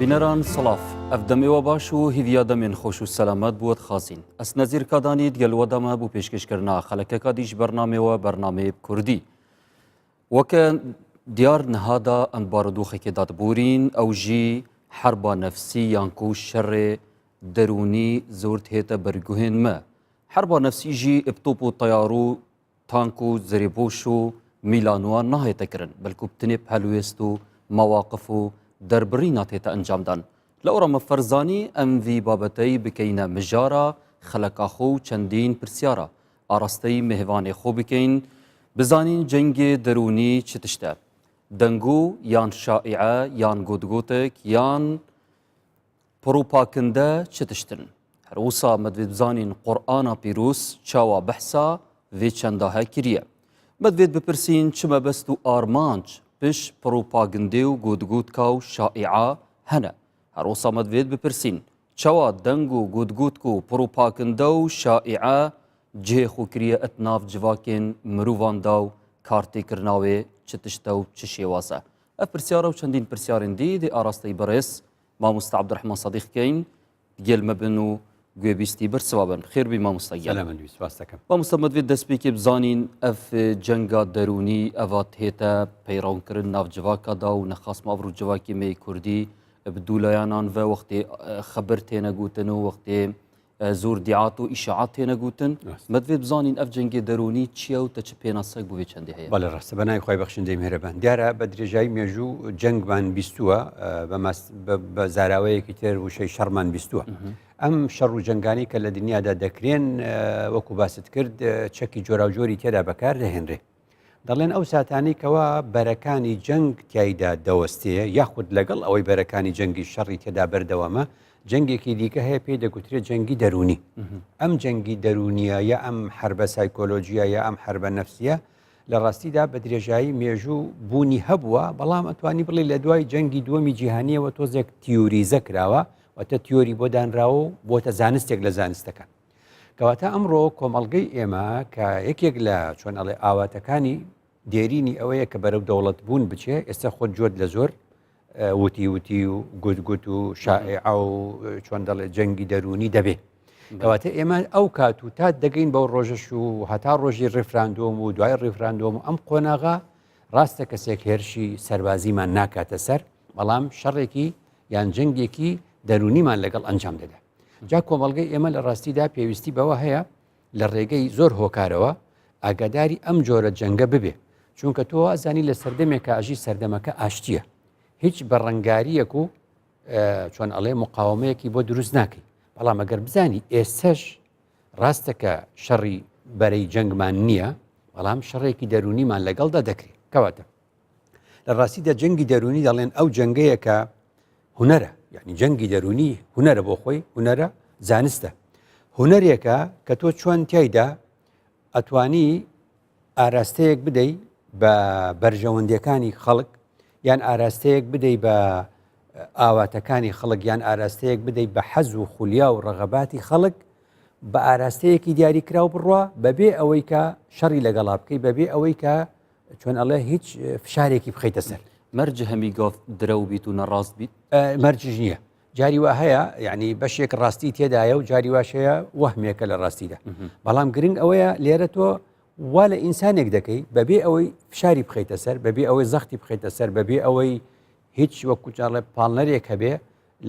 بینەران سڵاف ئەف دەمێوە باش و هیڤیا دەمێن خۆش و سەلامەت بووت خازین ئەس نەزیر کادانیت گەلوەدەمە بوو پێشکەشکردنا خەلەکەکە دیش بەرنامەوە بەرنامەیە کوردی وەکە دیار نەهادا ئەم بارودۆخێکی دادبورین ئەو ژی حربا نەفسی یانکو و شەڕێ دەرونی زۆر هێتە بەرگوهێن مە حربا نەفسی ژی ئبتۆپ و تەیار و تانک و زەرێبۆش و میلانوان ناهێتەکردن بەلکو بتنێ هەلوێست و مەواقف و دەربڕی ناتێتە ئەنجامدان لە ئەوڕەمە فەرزانی ئەم ڤی بابەتەی بکەینە مژارە خەلەکاخۆ و چەندین پرسیارە ئاراستەی مهێوانێ خۆ بکەین بزانین جەنگێ دەرونی چ تشتە دەنگۆ یان شائعە یان گوتگوتێک یان پڕوپاکندە چ تشتن هەروسا مەدوێت بزانین قورئانا پیرۆز چاوا بەحسا vê çenda kiriye. Medvêt bipirsin çi mebest û armanc piş propagandê û gotgotka û şaîa hene. Her wisa medvêt bipirsin çawa deng û gotgotk û propaganda û şaîa cihê xwe kiriye et nav civakên mirovan da û kartêkirina wê çi tişte û çi şêwaz e. Ev pirsyara û çendîn pirsyarên dî dê arasteyî berês Mamoste Abdurrahman Sadîq kêyn gel me bin û گوێبیستی بەرسەوابن خێربی مامۆستاگیان مامۆستا مەدوێت دەستپێکی بزانین ئەف جەنگا دەرونی ئەڤات هێتە پەیڕاونکردن ناوجڤاکەدا و نەخاسمە ئەڤڕوو جڤاکی مەی کوردی بدوولایانان ڤە وەختێ خەبەر تێنەگوتن و وەختێ زۆر دیعات و ئیشاعات تێنەگوتن مەدوێت بزانین ئەف جەنگێ دەرونی چییە و تە چ پێناسەک بوێ چەندی هەیە بەڵێ ڕاستە بەنای خۆی بەخشندەی میهرەبان دیارە بە درێژایی مێژوو جەنگمان بیستووە بە زاراوەیەکی تر وشەی شەڕمان بیستووە ئەم شەڕ و جەنگانی کە لە دنیادا دەکرێن وەکو باست کرد چەکی جۆرا و جۆری تێدا بەکار دەهێنرێ دەڵێن ئەو ساتانی کەوا بەرەکانی جەنگ تایدا دەوەستەیە یاخود لەگەڵ ئەوەی بەرەکانی جەنگی شەڕی تێدا بەردەوامە جەنگێکی دیکە هەیە پێی دەگوترێت جەنگی دەرونی ئەم جەنگی دەرونیە یا ئەم حربە سایکۆلۆژیە یا ئەم حربە نەفسیە لە ڕاستیدا بە درێژایی مێژوو بوونی هەبووە بەڵام ئەتوانی بڵێ لە دوای جەنگی دووەمی جیهانیەوە تۆزێک تیۆریزە کراوە وەتە تیۆری بۆ دانراوە و بۆتە زانستێک لە زانستەکان کەواتە ئەمڕۆ کۆمەڵگەی ئێمە کە یەکێک لە چۆن ئەڵێ ئاواتەکانی دێرینی ئەوەیە کە بەرەو دەوڵەت بوون بچێ ئێستا خۆت جۆت لە زۆر وتی و گوتگوت و شائعە و چۆن دەڵێ جەنگی دەرونی دەبێ کەواتە ئێمە ئەو کات و تات دەگەین بەو ڕۆژەش و هەتا ڕۆژی ڕێفراندۆم و دوای ڕێفراندۆم و ئەم قۆناغا ڕاستە کەسێک هێرشی سەربازیمان ناکاتە سەر بەڵام شەڕێکی یان جەنگێکی دەرونیمان لەگەڵ ئەنجام دەدا جا کۆمەڵگەی ئێمە لە ڕاستیدا پێویستی بەوە هەیە لە ڕێگەی زۆر هۆکارەوە ئاگاداری ئەم جۆرە جەنگە ببێ چونکە تۆ ئازانی لە سەردەمێکە ئاژی سەردەمەکە ئاشتیە هیچ بەڕەنگاریەک و چۆن ئەڵێ مقاومەیەکی بۆ دروست ناکەی بەڵام ئەگەر بزانی ئێستش ڕاستەکە شەڕی بەرەی جەنگمان نییە بەڵام شەڕێکی دەرونیمان لەگەڵدا دەکرێت کەواتە لە ڕاستیدا جەنگی دەرونی دەڵێن ئەو جەنگەیەکە هونەرە یعنی جەنگی دەرونی هونەرە بۆ خۆی هونەرە زانستە هونەرێکە کە تۆ چۆن تایدا ئەتوانی ئاراستەیەک بدەی بە بەرژەوەندەکانی خەڵک یان ئاراستەیەک بدەی بە ئاواتەکانی خەڵک یان ئاراستەیەک بدەیت بە حەز و خولیا و ڕەغەباتی خەڵک بە ئاراستەیەکی دیاریکراو بڕوە بەبێ ئەوەی کە شەڕی لەگەڵا بکەی بەبێ ئەوەی کە چۆن ئەڵێ هیچ فشارێکی بخەیتە سەر مەرج هەمی گاف درەو بیت و نەڕاست بیت مەرجش نییە جاری وا هەیە یعنی بەشێک ڕاستی تێدایە و جاری واشەیە وەهمێکە لە ڕاستیدا بەڵام گرنگ ئەوەیە لێرە تۆ وا لە ئینسانێک دەکەی بەبێ ئەوەی فشاری بخەیتە سەر بەبێ ئەوەی زەختی بخەیتە سەر بەبێ ئەوەی هیچ وەکو جاڵێ پاڵنەرێک هەبێ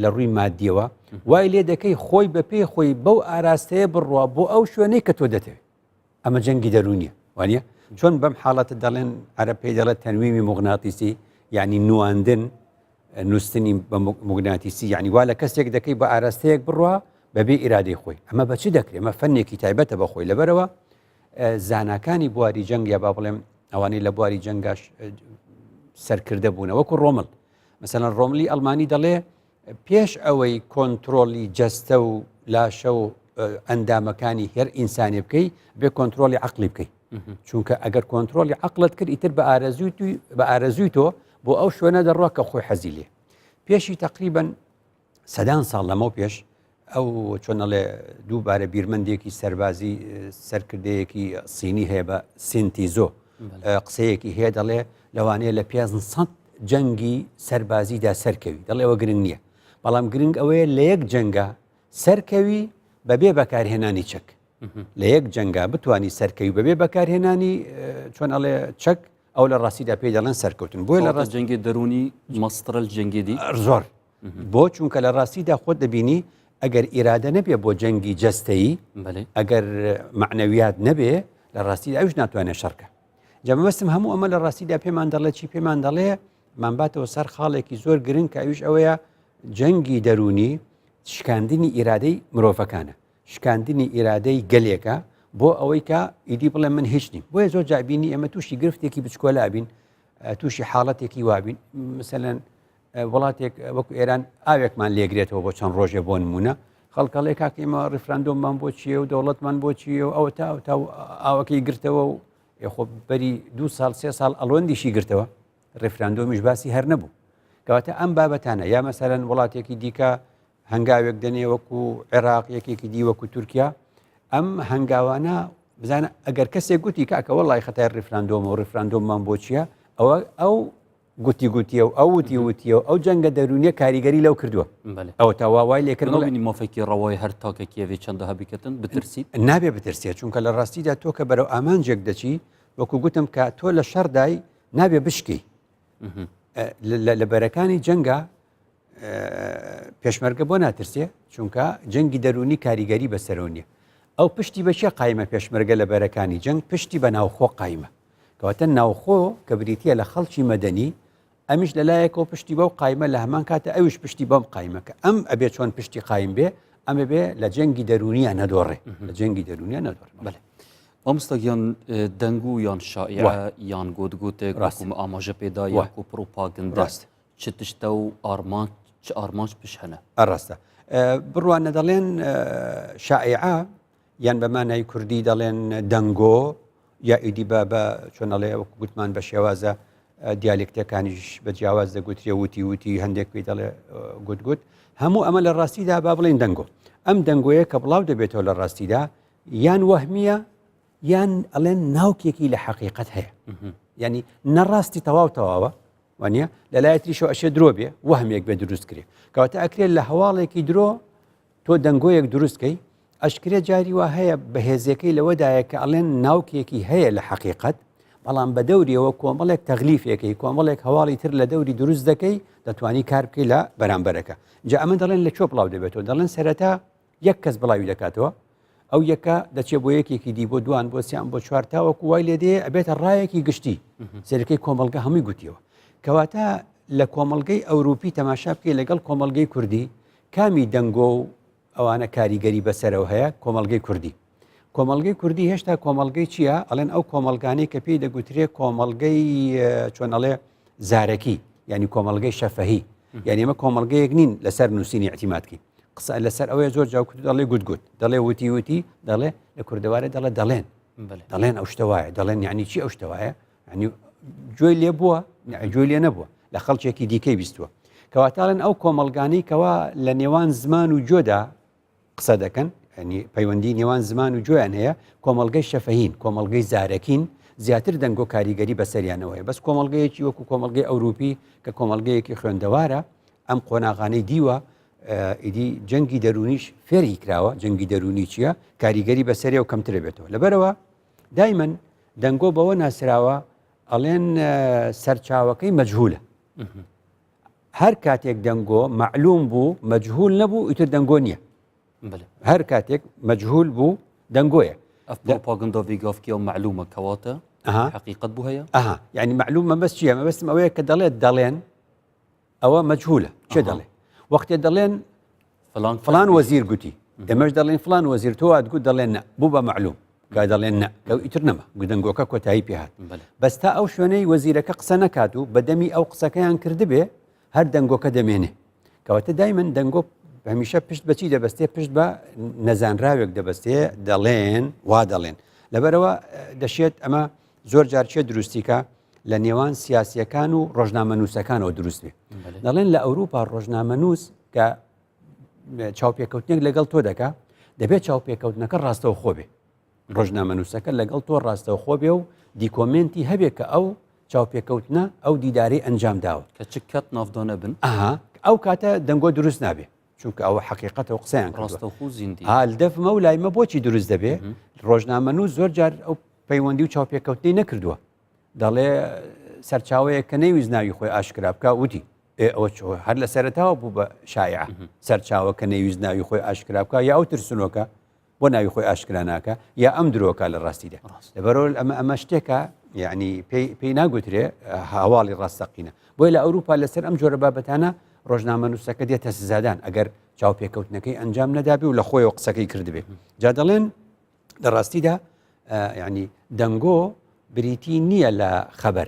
لە ڕووی مادیەوە وای لێ دەکەی خۆی بە پێی خۆی بەو ئاراستەیە بڕوە بۆ ئەو شوێنەی کە تۆ دەتەوێت ئەمە جەنگی دەرونیە وانە چۆن بەم حاڵەتە دەڵێن عەرەب پێی دەڵێت تەنویمی موغناتیسی یعنی نواندن نووسنی بە موغناتیسی یعنی وا لە کەسێک دەکەی بە ئاراستەیەک بڕوە بەبێ ئیرادەی خۆی ئەمە بە چ دەکرێت ئەمە فەنێکی تایبەتە بە خۆی لەبەرەوە زاناکانی بواری جەنگ یا با بڵێم ئەوانەی لە بواری جەنگاش سەرکردە بوونە وەکو ڕۆمل مەسەلەن ڕۆملی ئەڵمانی دەڵێ پێش ئەوەی کۆنتترۆلی جەستە و لاشە و ئەندامەکانی هەر ئینسانی بکەی بێ کۆنتترۆلی عقلی بکەیت چونکە ئەگەر کۆنتترۆلی عقلت کرد ئیتر بە ئارەزووی تۆ بۆ ئەو شوێنە دەڕوە کە خۆی حەزی لێ پێشی تقریبەن سەدان ساڵ لەمەو پێش ئەو چۆنەڵێ دووبارە بیرمەندێکی سەربازی سەرکردەیەکی سینی هەیە بە سینتیزۆ قسەیەکی هەیە دەڵێ لەوانەیە لە 500 جەنگی سەربازیدا سەرکەوی دەڵێ ئەوە گرنگ نییە بەڵام گرنگ ئەوەیە لە یەک جەنگە سەرکەوی بەبێ بەکارهێنانی چەک لە یەک جەنگە بتانی سەرکەوی بەبێ بەکارهێنانی چۆن ئەڵێ چەک ئەو لە ڕاستیدا پێی دەڵێن سەرکەوتن بۆیە لە ڕاست جەنگی دەرونی مەسترل جەنگێدی زۆر بۆ چونکە لە ڕاستیدا خۆت دەبینی ئەگەر ئیرادە نەبێ بۆ جەنگی جەستەیی ئەگەر معنەویات نەبێ لە ڕاستیدا ئەوش ناتوانێت شەڕکە جەمەبەستم هەموو ئەمە لە ڕاستیدا پێمان دەڵێت چی پێمان دەڵێ مانباتەوە سەر خاڵێکی زۆر گرنگ کە ئەوش ئەوەیە جەنگی دەرونی شکاندنی ئیرادەی مرۆڤەکانە شکاندنی ئیرادەی گەلێکە بۆ ئەوەی کە ئیدی بڵێ من هیچ نیم بۆیە زۆر جابینی ئەمە تووشی گرفتێکی بچکۆلا بین تووشی حاڵەتێکی وابین مثلەن وڵاتێک وەکو ئێران ئاوێکمان لێگرێتەوە بۆ چەند ڕۆژێ بۆ نمونە خەڵکەڵێ کاکەمە ڕفراندۆممان بۆ چیە و دەوڵەتمان بۆ چیە و ئەوە تا ئاوەکەی گرتەوە و خۆ بەری 2 ساڵ 3 ساڵ ئەڵۆندیشی گرتەوە ڕفراندۆمیش باسی هەر نەبوو کەواتە ئەم بابەتانە یا مەسەرەن وڵاتێکی دیکە هەنگاوێک دەنێ وەکو عێراق یەکێکی دی وەکو تورکیا ئەم هەنگاوانە بزانە ئەگەر کەسێک گوتی کاکە وەڵی خەتای ڕفراندۆمە و ڕفراندۆممان بۆ چییە ئەو گوتیە و ئەو وتیە و ئەو جەنگە دەرونیە کاریگەری لەو کردووە ئەو تاواوای لێکردنی مافێکی ڕەوای هەر تاکە کێوێ چەندەها بکەن بترسیت نابێ بترسێت چونکە لە ڕاستیدا تۆ کە بەرەو ئامانجێک دەچی وەکو گوتم کە تۆ لە شەردای نابێ بشکی لە بەرەکانی جەنگە پێشمەرگە بۆ ناترسێ چونکە جەنگی دەرونی کاریگەری بەسەرەوە نیە ئەو پشتی بەچێ قایمە پێشمەرگە لە بەرەکانی جەنگ پشتی بە ناوخۆ قایمە کەواتە ناوخۆ کە بریتە لە خەڵکی مەدەنی ئەمیش لەلایەکەوە پشتی بەو قایمە لە هەمان کاتە ئەوش پشتی بەم قایمەکە ئەم ئەبێ چۆن پشتی قایم بێ ئەمە بێ لە جەنگی دەرونیە نەدۆڕێ لە جەنگی دەرونیە نەدۆڕێ بەێ ئەمستەگیان دەنگ و یان شائع یان گوتگوتێک ڕاستم ئاماژە پێدا یاکو پرۆپاگەندا چ تشتە و ئارمانج پش هەنە ئەڕاستە بڕوانە دەڵێن شائعە یان بەمانای کوردی دەڵێن دەنگۆ یا ئیدی بە چۆنەڵێ وەکو گوتمان بە شێوازە دیالکتەکانیش بە جیاواز دەگوترێ وتی هەندێک پێی دەڵێ گوتگوت هەموو ئەمە لە ڕاستیدا با بڵێن دەنگۆ ئەم دەنگۆیە کە بڵاو دەبێتەوە لە ڕاستیدا یان وەهمیە یان ئەڵێن ناوکێکی لە حەقیقەت هەیە ینی نەڕاستی تەواوە وانە لەلایەتریشەوە ئەشێ درۆ بێ وەهمێک بێ دروست کرێ کەواتە ئەکرێت لە هەواڵێکی درۆ تۆ دەنگۆیەک دروستکەی ئەشکرێت جاری وا هەیە بەهێزەکەی لەوەدایە کە ئەڵێن ناوکێکی هەیە لە حەقیقەت بەڵام بە دەوریەوە کۆمەڵێک تەغلیفێکی کۆمەڵێک هەواڵی تر لە دەوری دروست دەکەی دەتوانی کار بکەی لە بەرامبەرەکە جا ئەمە دەڵێن لە چۆ بڵاو دەبێتەوە دەڵێن سەرەتا یەک کەس بڵاوی دەکاتەوە ئەو یەکە دەچێت بۆ یەکێکی دی بۆ دوان بۆ سیان بۆ چوارتاوەکو وای لێ دێ ئەبێتە ڕایەکی گشتی سەرەکەی کۆمەڵگە هەمووی گوتیەوە کەواتە لە کۆمەڵگەی ئەوروپی تەماشا بکەی لەگەڵ کۆمەڵگەی کوردی کامی دەنگۆ و ئەوانە کاریگەری بەسەرەوە هەیە کۆمەڵگەی کوردی کۆمەڵگەی کوردی هێشتا کۆمەڵگەی چییە ئەڵێن ئەو کۆمەلگانەی کە پێی دەگوترێت کۆمەڵگەی چۆنەڵێ زارەکی ینی کۆمەڵگەی شەفەهی یعنی ئەمە کۆمەڵگەیەک نین لەسەر نووسینی احتیماتکی قسە لەسەر ئەوەیە زۆر جاوکت دەڵێ گوتگوت دەڵێ وتی دەڵێ لە کوردەوارە دەڵێن ئەو شتەوایە دەڵێن یعنی چی ئەو شتەوایە ینی گوێی لێ بووە گوێی لێ نەبووە لە خەڵکێکی دیکەی بیستووە کەواتاڵێن ئەو کۆمەلگانەی کەوا لە نێوان زمان و جۆدا قسە دەکەن ینی پەیوەندی نێوان زمان و جۆیان هەیە کۆمەلگەی شەفەهین کۆمەلگەی زارەکین زیاتر دەنگۆ کاریگەری بەسەریانەوەیە بەس کۆمەلگەیەکی وەکو کۆمەلگەی ئەوروپی کە کۆمەلگەیەکی خوێندەوارە ئەم قۆناغانەی دیوە ئیدی جەنگی دەرونیش فێری کراوە جەنگی دەرونی چییە کاریگەری بەسەری و کەمترە بێتەوە لەبەرەوە دایمەن دەنگۆ بەوە ناسراوە ئەڵێن سەرچاوەکەی مەجهولە هەر کاتێک دەنگۆ معلوم بوو مەجهول نەبوو ئیتر دەنگۆ نییە هەر کاتێک مەجهول بوو دەنگۆیە پاگەندا ڤیگافکی و معلومە کەواتە حقیقت بوو هەیە یعنی معلوم مەبەست چییە مەبەستم ئەوەیە کە دەڵێن ئەوە مەجهولە چێ دەڵێ وەختێ دەڵێن فلان وەزیر گوتی ئێمەش دەڵێن فلان وەزیر تۆ ئەتگوت دەڵێن نە بوو بە معلوم کە دەڵێن نە لەو ئیتر نەما دەنگۆکە کۆتایی پێهات بەس تا ئەو شوێنەی وەزیرەکە قسە نەکات و بەدەمی ئەو قسەکەیان کردبێ هەر دەنگۆکە دەمێنێ کەواتە دایمەن دەنگۆ هەمیشە پشت بەچی دەبەستێ پشت بە نەزانراوێک دەبەستێ دەڵێن وا دەڵێن لەبەرەوە دەشێت ئەمە زۆر جارچێت دروستیکە لە نێوان سیاسیەکان و ڕۆژنامەنووسەکانەوە دروست بێ دەڵێن لە ئەوروپا ڕۆژنامەنووس کە چاوپێکەوتنێک لەگەڵ تۆ دەکا دەبێت چاوپێکەوتنەکە ڕاستەوە خۆ بێ ڕۆژنامەنووسەکە لەگەڵ تۆ ڕاستەوە خۆ بێ و دیکۆمنتی هەبێت کە ئەو چاوپێکەوتنە ئەو دیداری ئەنجام داوە کە چ کات نافدانە بن ئەو کاتە دەنگۆ دروست نابێ چونکە ئەوە حقیقەتەوە قسەیان ڕاستەوخۆ زیندی دەفمە و لایمە بۆچی دروست دەبێ ڕۆژنامەنووس زۆر جار ئەو پەیوەندی و چاوپێکەوتنی نەکردووە دەڵێ سەرچاوەیە کە نەیویست ناوی خۆی ئاشکرا بکە وتی ئەوە هەر لە سەرەتاوە بوو بە شایع سەرچاوە کە نەیویست ناوی خۆی ئاشکرا بکە یا ئەو ترسنۆکە بۆ ناوی خۆی ئاشکرا ناکە یا ئەم درۆکە لە ڕاستیدا لەبەرەوە ئەمە شتێکە یعنی پێی ناگوترێ هاواڵی ڕاستەقینە بۆی لە ئەوروپا لەسەر ئەم جۆرە بابەتانە ڕۆژنامە نووسەکە دێتە سزادان ئەگەر چاوپێکەوتنەکەی ئەنجام نەدابێ و لە خۆیەوە قسەکەی کردبێ جا دەڵێن لە ڕاستیدا ینی دەنگۆ بریتی نییە لە خەبەر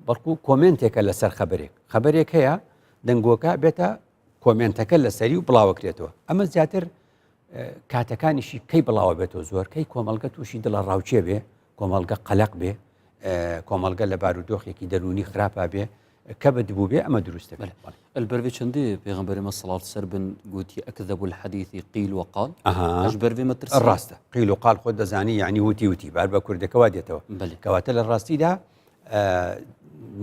بەڵکو کۆمنتێکە لەسەر خەبەرێک هەیە دەنگۆکە بێتە کۆمنتەکە لەسەری و بڵاوەکرێتەوە ئەمە زیاتر کاتەکانیشی کەی بڵاوە بێتەوە زۆر کەی کۆمەلگە تووشی دڵە ڕاوچێ بێ کۆمەلگە قەلق بێ کۆمەلگە لە بارودۆخێکی دەرونی خراپا بێ کە بەدبوو بێ ئەمە دروستە البەروێ چەندێ پێغەمبەرێمە سەڵات سەر بن گوتی ئەکذەب الحەدیث قیل وقال ئەش بەروێ مەترسە ڕاستە قیل و قال خۆت دەزانی یعنی وتی بار بە کوردەکەوا دێتەوە کەواتە لە ڕاستیدا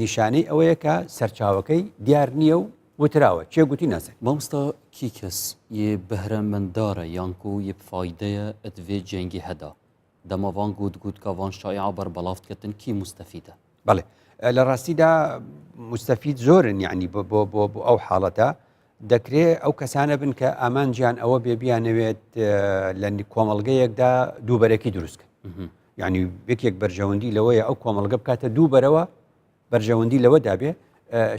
نیشانەی ئەوەیە کە سەرچاوەکەی دیار نییە و وتراوە چێ گوتی ناسێ مامۆستا کی کەس یێ بەهرەمەنددارە یانکو یێ فایدەیە ئەدوێ جەنگی هەدا دەمەوان گوتکەوان شایع بەربەڵاوکردن کی مستەفیدە بەڵێ لە ڕاستیدا مستەفید زۆرن یعنی بۆ ئەو حاڵەتە دەکرێت ئەو کەسانە بن کە ئامانجیان ئەوە بێبیانەوێت لە کۆمەڵگەیەکدا دووبەرەکی دروستکە یعنی یەکێک بەرژەوەندی لەوەیە ئەو کۆمەڵگە بکاتە دووبەرەوە بەرژەوەندی لەوە دابێ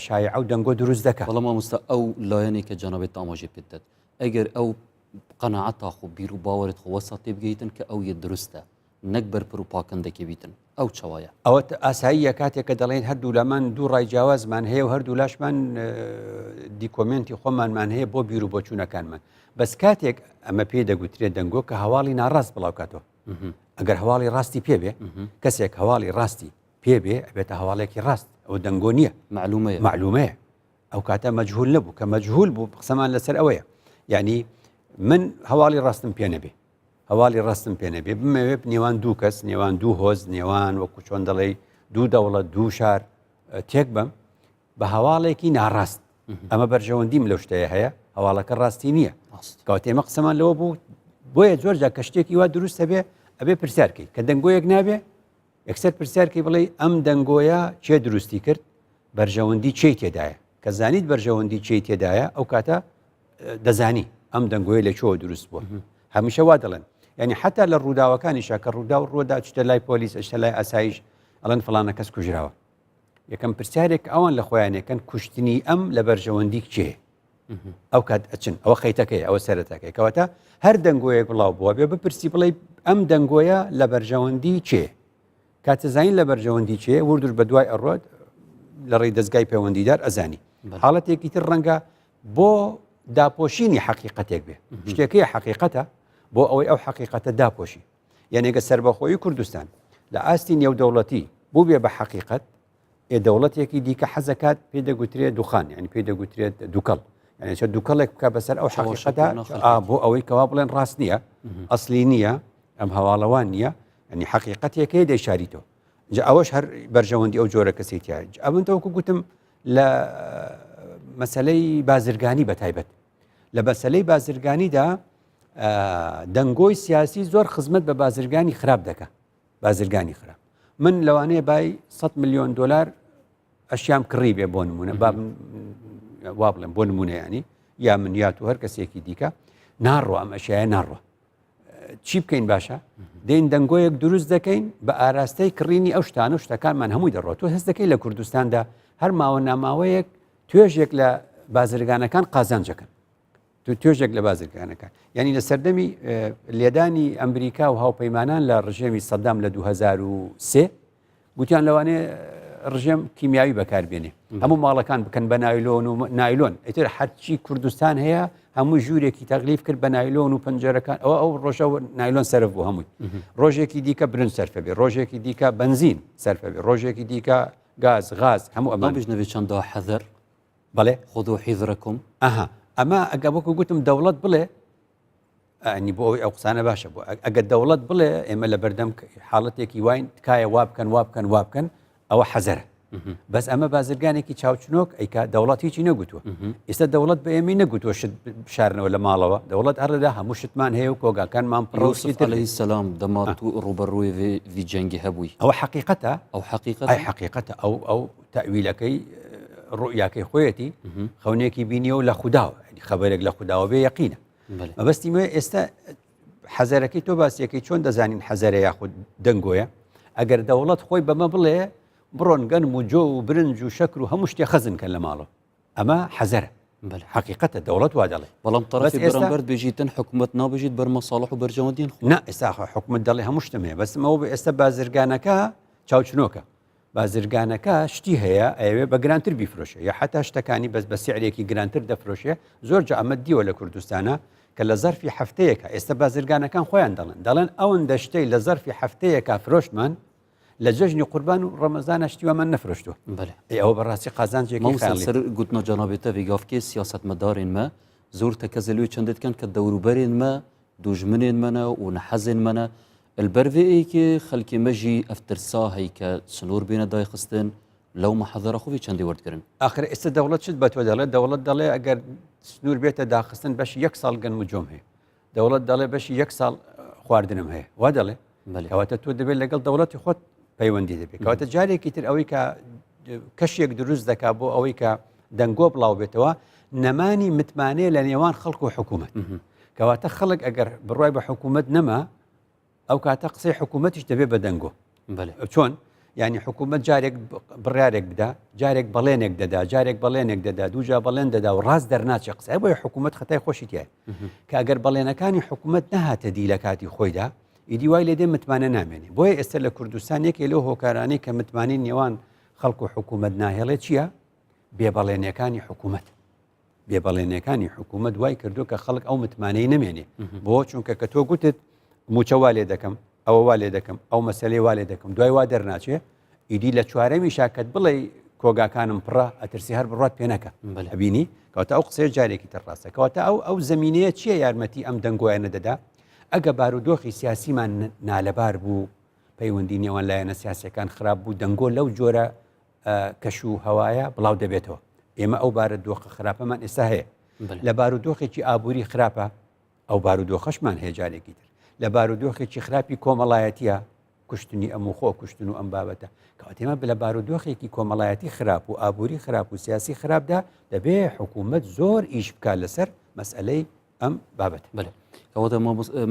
شایع ئەو دەنگۆ دروست دەکات بەڵام مامۆستا ئەو لایەنێک کە جەنابێت ئاماژێ پێدەت ئەگەر ئەو قەناعەتا خۆ بیر و باوەرت خۆوەسا تێبگەیتن کە ئەو یە دروستە نەک بەرپر و پاکەندێکی بیتن ئەو چاوایە ئەوە ئاساییە کاتێک کە دەڵێن هەردوو لامان دوو ڕای جیاوازمان هەیە و هەردوو لاشمان دیکۆمنتی خۆمانمان هەیە بۆ بیر و بۆچوونەکانمان بەس کاتێک ئەمە پێ دەگوترێت دەنگۆ کە هەواڵی ناڕاست بڵاوکاتەوە ئەگەر هەواڵی ڕاستی پێبێ کەسێک هەواڵی ڕاستی پێبێ ئەبێتە هەواڵێکی ڕاست ئەو دەنگۆ نییە معلومەیە ئەو کاتە مەجهول نەبوو کە مەجهول بوو قسەمان لەسەر ئەوەیە یعنی من هەواڵی ڕاستم پێ نەبێ هەواڵی ڕاستم پێ نەبێ بمەوێت نێوان دوو کەس نێوان دوو هۆز نێوان وەکو چۆن دەڵێ دوو دەوڵەت دوو شار تێک بم بە هەواڵێکی ناڕاست ئەمە بەرژەوەندیم لەو شتەیە هەیە هەواڵەکە ڕاستی نییە کاتێمە قسەمان لەوە بوو بۆیە زۆرجار کە شتێکی وا دروستە بێ ئەبێ پرسیارکەی کە دەنگۆیەک نابێ یەکسەر پرسیارکەی بڵێ ئەم دەنگۆیە چێ دروستی کرد بەرژەوەندی چی تێدایە کە زانیت بەرژەوەندی چی تێدایە ئەو کاتە دەزانی ئەم دەنگۆیە لە چۆ دروست بووە هەمیشە وا دەڵێن یعنی حتا لە ڕووداوەکانیشا کە ڕوودا و ڕۆدا چتە لای پۆلیس ئەشتە لای ئاسایش ئەڵەن فڵانە کەس کوژراوە یەکەم پرسیارێک ئەوان لە خۆیانەکەن کوشتنی ئەم لە بەرژەوەندی چێ ئەو کات ئەچن ئەوە خەیتەکەی ئەوە سەرەتەکەی کەواتە هەر دەنگۆیەک بڵاو بووە بێ بپرسی بڵێ ئەم دەنگۆیە لە بەرژەوەندی چێ کاتە زین لە بەرژەوەندی چێ وردور بە دوای ئەڕۆت لە ڕێی دەستگای پەیوەندیدار ئەزانی حاڵەتێکی تر ڕەنگە بۆ داپۆشینی حەقیقەتێک بێ شتێکی حەقیقەتە بۆ ئەوەی ئەو حەقیقەتە داپۆشی یعنێگە سەربەخۆیی کوردستان لە ئاستی نێودەوڵەتی بوو بێ بە حەقیقەت دەوڵەتێکی دیکە حەزەکات پێ دەگوترێت دوخان یعنی پێ دەگوترێت دووکەڵ یعنی چ دووکەڵێک بکە بەسەر ئەو حەقیقەتە بۆ ئەوەی کەوا بڵێن ڕاست نییە ئەسلی نییە ئەم هەواڵەوان نییە ینی حەقیقەتێکی دەیشاریتەوە ئەوەش هەر بەرژەوەندی ئەو جۆرە کەسی تیاج ئەبنتەوەکو گوتم لە مەسلەی بازرگانی بەتایبەت لە بەسەلەی بازرگانیدا دەنگۆی سیاسی زۆر خزمەت بە بازرگانی خراپ دەکە بازرگانی خراپ من لەوانەیە بای 100 میلیۆن دلار ئەشیام کڕی بێ بۆ نمونە وا بڵێم بۆ نمونەیانی یا من یات و هەر کەسێکی دیکە ناڕۆ ئەم ئەشیایە ناڕۆ چی بکەین باشە دێن دەنگۆیەک دروست دەکەین بە ئاراستەی کڕینی ئەو شتانە و شتەکانمان هەمووی دەڕۆ تۆ هەست دەکەی لە کوردستاندا هەر ماوە ناماوەیەک توێژێک لە بازرگانەکان قازانجەکەن توێژێک لە بازرگانەکان ینی لە سەردەمی لێدانی ئەمریکا و هاوپەیمانان لە ڕژێمی سەدام لە 2003 گوتیان لەوانێ ڕژێم کیمیاوی بەکاربێنێ هەموو ماڵەکان بکەن بە نایلۆن و نایلۆن ئیتر هەرچی کوردستان هەیە هەموو ژوورێکی تەغلیف کرد بە نایلۆن و پەنجەرەکان ئەو ڕۆژە نایلۆن سەرف بوو هەمووی ڕۆژێکی دیکە برنج سەرفە بێ ڕۆژێکی دیکە بنزین سەرفە بێ ڕۆژێکی دیکە گاز غاز هەموو ئەمە بژنەوێت چەنددا حەذەر بەڵێ خۆدۆ حیذرەکم ئەمە ئەگە بۆکو گوتم دەوڵەت بڵێ ئەنی بۆ ئەوی ئەو قسانە باشە بوو ئەگەر دەوڵەت بڵێ ئێمە لە بەردەم حاڵەتێکی واین تکایە وا بکەن ئەوە حەزەرە بەس ئەمە بازرگانێکی چاوچنۆک ئەیکا دەوڵەت هیچی نەگوتووە ئێستا دەوڵەت بە ئێمە نەگوتووە شت بشارنەوە لە ماڵەوە دەوڵەت هەردا هەموو شتمان هەیە و کۆگاکانمان ڕوسف عليه السلام دەما تو ڕوبەڕووی وی جەنگی هەبووی ئەوە حقیقەتە ئەو حقیقەت ئەی حقیقەتە ئەو تەویلەکەی ڕوئیاکەی خۆیەتی خەونێکی بینیەوە لە خودداوە خەبەرێک لە خودداوە بێ یەقینە مەبەستی مێ ئێستا حەزەرەکەی تۆ باسیەکەی چۆن دەزانین حەزەرە یاخود دەنگۆیە ئەگەر دەوڵەت خۆی بەمە بڵێ بڕۆن گەنم و جۆ و برنج و شەکر و هەموو شتێ خەزن کە لە ماڵەوە ئەمە حەزەرە حقیقەتە دەوڵەت وا دەڵێ بەڵام تەرەفی بەرامبەر بێژیتن حکوومەت نابژیت بەر مەساڵح و بەرجەوەدین نا ئێستا حکوومەت دەڵێ هەموو شتم هەیە بەسمەوە بە ئێستا بازرگانەکە چاوچنۆکە بازرگانەکە شتی هەیە ئەوێ بە گرانتر بیفرۆشە یا حتا شتەکانی بەس بە سیعرێکی گرانتر دەفرۆشێ زۆر جا ئەمە دیوە لە کوردستانە کە لە زەرفی هەفتەیەکە ئێستا بازرگانەکان خۆیان دەڵێن ئەوەندە شتەی لە زەرفی هەفتەیەکە فرۆشتمان لە جەژنی قوربان و ڕەمەزانە شتیوەمان نەفرۆشتووە ئەوە بەڕاستی قازانجێکی سەر گوتنە جەنابێتە ڤێگافکێ سیاسەتمەدارên me زۆر تەکەز لێ چندێتکەن کە دەوروبەرên me دوژمنên me ne û nehezên me ne البر vêyekê xelkê me jî ev tirsa hey ke sinor bêne dayxistin lew me hezara xwe vê çendê werdikirin آخر ئێستا دەوڵەت چت بە تۆ دەڵێت دەڵێ ئەگەر سنوور بێتە داخستن بەشی 1 ساڵ گەنم و جۆم هەیە دەوڵەت دەڵێ بەشی 1 ساڵ خواردنم هەیە وا دەڵێ کەواتە تۆ دەبێت لەگەڵ دەوڵەتی خۆت پەیوەندی دەبێت کەواتە جارێکی تر ئەوەی کە کەشێک دروست دەکات بۆ ئەوەی کە دەنگۆ بڵاو بێتەوە نەمانی متمانەیە لە نێوان خەڵک و حکوومەت کەواتە خەڵک ئەگەر بڕای بە حکوومەت نەما ئەو کاتە قسەی حکوومەتیش دەبێت بە دەنگۆ چۆن یعنی حکوومەت جارێک بڕارێک بدا جارێک بەڵێنێک دەدا جارێک بەڵێنێک دەدا دووجا بەڵێن دەدا و ڕاست دەرناچێ قسە بۆی حکوومەت خەتای خۆشی تایە کە ئەگەر بەڵێنەکانی حکوومەت نەهاتە دی لە کاتی خۆیدا ئیدی وای لێدێ متمانە نامێنێ بۆیە ئێستا لە کوردستان یەکێ لەو هۆکارانەی کە متمانی نێوان خەڵک و حکوومەت ناهێڵێت چییە؟ بێبەڵێنەکانی حکوومەت بێبەڵێنەکانی حکوومەت وای کردو کە خەڵک ئەو متمانەی نەمێنێ بۆ چونکە کە تۆ گوتت موچە وا لێ دەکەم ئەوە وا لێ دەکەم ئەو مەسەلەی وا لێ دەکەم دوای وا دەرناچێ ئیدی لە چوارەمی شاکەت بڵێ کۆگاکانم پڕە ئەترسی هەر بڕات پێ نەکە ئەبینی کەواتە ئەو قسەیە جارێکی تر ڕاستە کەواتە ئەو زەمینەیە چییە یارمەتی ئەم دەنگۆیە نەدەدا ئەگە بارودۆخی سیاسیمان نالەبار بوو پەیوەندی نێوان لایەنە سیاسەکان خراپ بوو دەنگۆ لەو جۆرە کەش و هەوایە بڵاو دەبێتەوە ئێمە ئەو بارودۆخە خراپەمان ئێستا هەیە لە بارودۆخێکی ئابووری خراپە ئەو بارودۆخەشمان هەیە جارێکی تر لە بارودۆخێکی خراپی کۆمەڵایەتیە کوشتنی ئەم و خۆ کوشتن و ئەم بابەتە کەواتێمە لە بارودۆخێکی کۆمەڵایەتی خراپ و ئابووری خراپ و سیاسی خراپدا دەبێ حکوومەت زۆر ئیش بکات لەسەر مەسئلەی ئەم بابەت کەواتە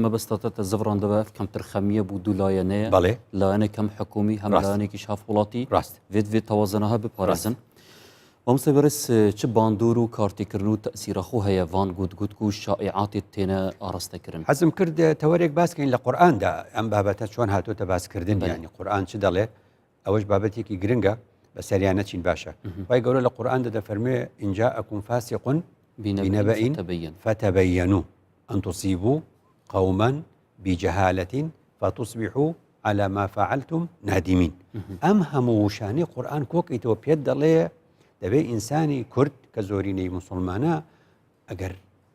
مەبەستاتە زڤڕان دەبێت کەمتر خەمیە بوو دوو لایەنەیە بەڵێ لایەنە کەم حکومی هەم لایەنێکی شاف وڵاتی ڕاست vێت تەوازنەها بپارێزن وەمسە بەرز چ باندور و کارتیکردن و تەسیرەخۆ هەیە وان گوتگوت و شائعاتی تێنە ئاراستەکردن حەزم کرد تەوەرێک باسکەین لە قورئاندا ئەم بابەتە چۆن هاتۆتە باسکردن ینی قورئان چ دەڵێ ئەوەش بابەتێکی گرنگە بە سەریانە چین باشە وای گەورە لە قورئاندا دەفەرمێ إن جاءكم فاسق بنبأ فتبينوا أن تصيبوا قوما بجهالة فتصبحوا على ما فعلتم نادمين ئەم هەموو وشانەی قورئان کۆکیتەوە پێت دەڵێ دەبێ ئینسانی کورد کە زۆرینەی موسڵمانە ئەگەر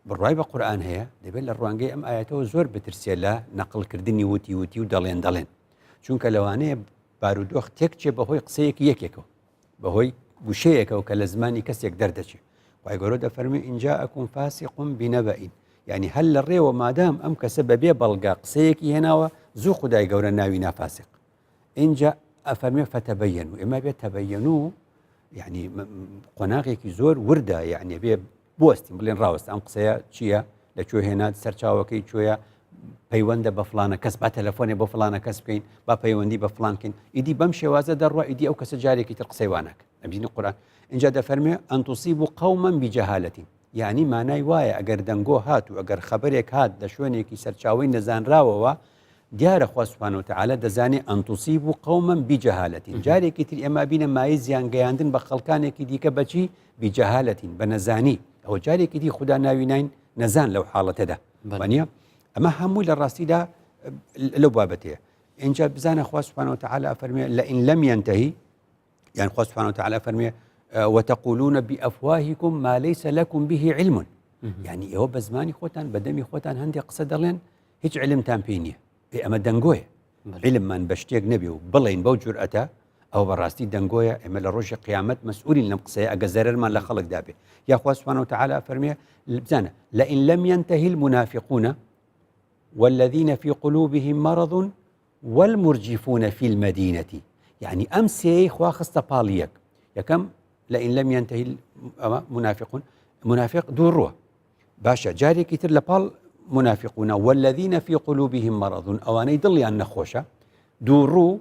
بڕای بە قورئان هەیە دەبێت لە ڕوانگەی ئەم ئاەتەوە زۆر بترسێت لە نەقڵکردنی وتی و دەڵێن چونکە لەوانەیە بارودۆخ تێکچێ بەهۆی قسەیەکی یەکێکەوە بەهۆی وشەیەکەوە کە لە زمانی کەسێک دەردەچێت وای گەورە دەفەرمێ إن جاءكم فاسق بنبأ یعنی هەل لە ڕێوە مادام ئەم کەسە بەبێ بەڵگا قسەیەکی هێناوە زوو خدای گەورە ناوی نافاسق اینجا ئەفەرمێ فتەبەینوا ئێمە بێت تەبەینوا یعنی قۆناغێکی زۆر وردە یعنی بێ بوەستین بڵێن ڕاوەست ئەم قسەیە چییە لەکوێ هێنات سەرچاوەکەی کوێیە پەیوەندە بە فلانە کەس با تەلەفۆنێ بۆ فلانە کەس بکەین با پەیوەندی بە فلانکەین ئیدی بەم شێوازە دەڕوا ئیدی ئەو کەسە جارێکی تر قسەی وانەکە ئەبینی قورئان اینجا دەفەرمێ ئەن تصیبوا قوما بجهالة یعنی مانای وایە ئەگەر دەنگۆ هات و ئەگەر خەبەرێک هات لە شوێنێکی سەرچاوی نەزانراوەوە دیارە خوا سوبحانه وتعالى دەزانێ ئەن تصیبوا قوما بجهالة جارێکی تر ئێمە بینە مای زیانگەیاندن بە خەڵکانێکی دیکە بەچی بجهالة بە نەزانی ئەوە جارێکی دی خوددا ناوی ناین نەزان لەو حاڵەتەدا وانە ئەمە هەمووی لە ڕاستیدا لەو بابەتەیە اینجا بزانە خوا سوبحانه وتعالى فەرمێ لئن لم ينتهي يعني خوا سبحانه وتعالى فەرمێ وتقولون بأفواهكم ما ليس لكم به علم يعني ئێوە بە زمانی خۆتان بە دەمی خۆتان هەندێک قسە دەڵێن هیچ علمتان پێی نییە ئەمە دەنگۆیە علممان بە شتێک نەبێ و بڵێن بەو جورئەتە ئەو بەڕاستی دەنگۆیە ئێمە لە ڕۆژی قیامەت مەسئولین لەم قسەیە ئەگە زەرەرمان لە خەڵک دابێ یاخوا سبحانه وتعالى فەرمێ بزانە لئن لم ينتهي المنافقون والذين في قلوبهم مرض والمرجفون في المدينة يعني أمسي خوا خست باليك يكم لئن لم ينتهي المنافقون منافق دوروا باشا جاري كتير لبال منافقون والذين في قلوبهم مرض أواني ضليان نخوشة دوروا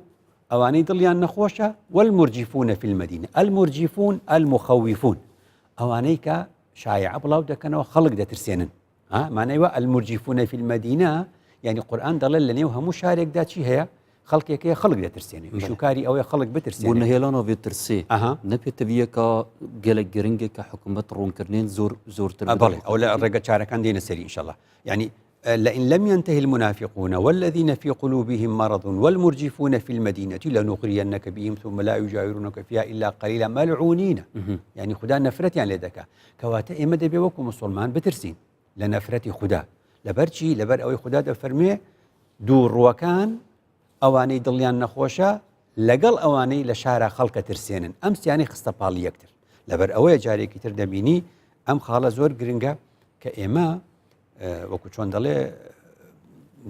أواني ضليان نخوشة والمرجفون في المدينة المرجفون المخوفون أوانيك شايع بلاو دكانوا خلق دا ترسينن معناه المرجفون في المدينة يعني قرآن دلل لنا وهم شارك دا شي هي خلق خلق دا ترسيني شو كاري أو خلق بترسيني ونهيلانا في ترسي نبي تبيه كجلك جرينجي كحكومة رون كرنين زور تربية أو لا الرجال شارك عندنا سري إن شاء الله يعني لئن لم ينتهي المنافقون والذين في قلوبهم مرض والمرجفون في المدينة لنغرينك بهم ثم لا يجاورونك فيها إلا قليلا ملعونين يعني خدا نفرت يعني لدك كواتا إما دبي وكم مسلمان بترسين لنفرت خدا لبرشي لبر أو خدا فرمي دور وكان أواني دليان نخوشة لقل أواني لشارع خلق ترسينن أمس يعني خستبالي يكتر لبر أوي جاري كتر دميني أم خالة زور جرينجا كإما وەکو چۆن دەڵێ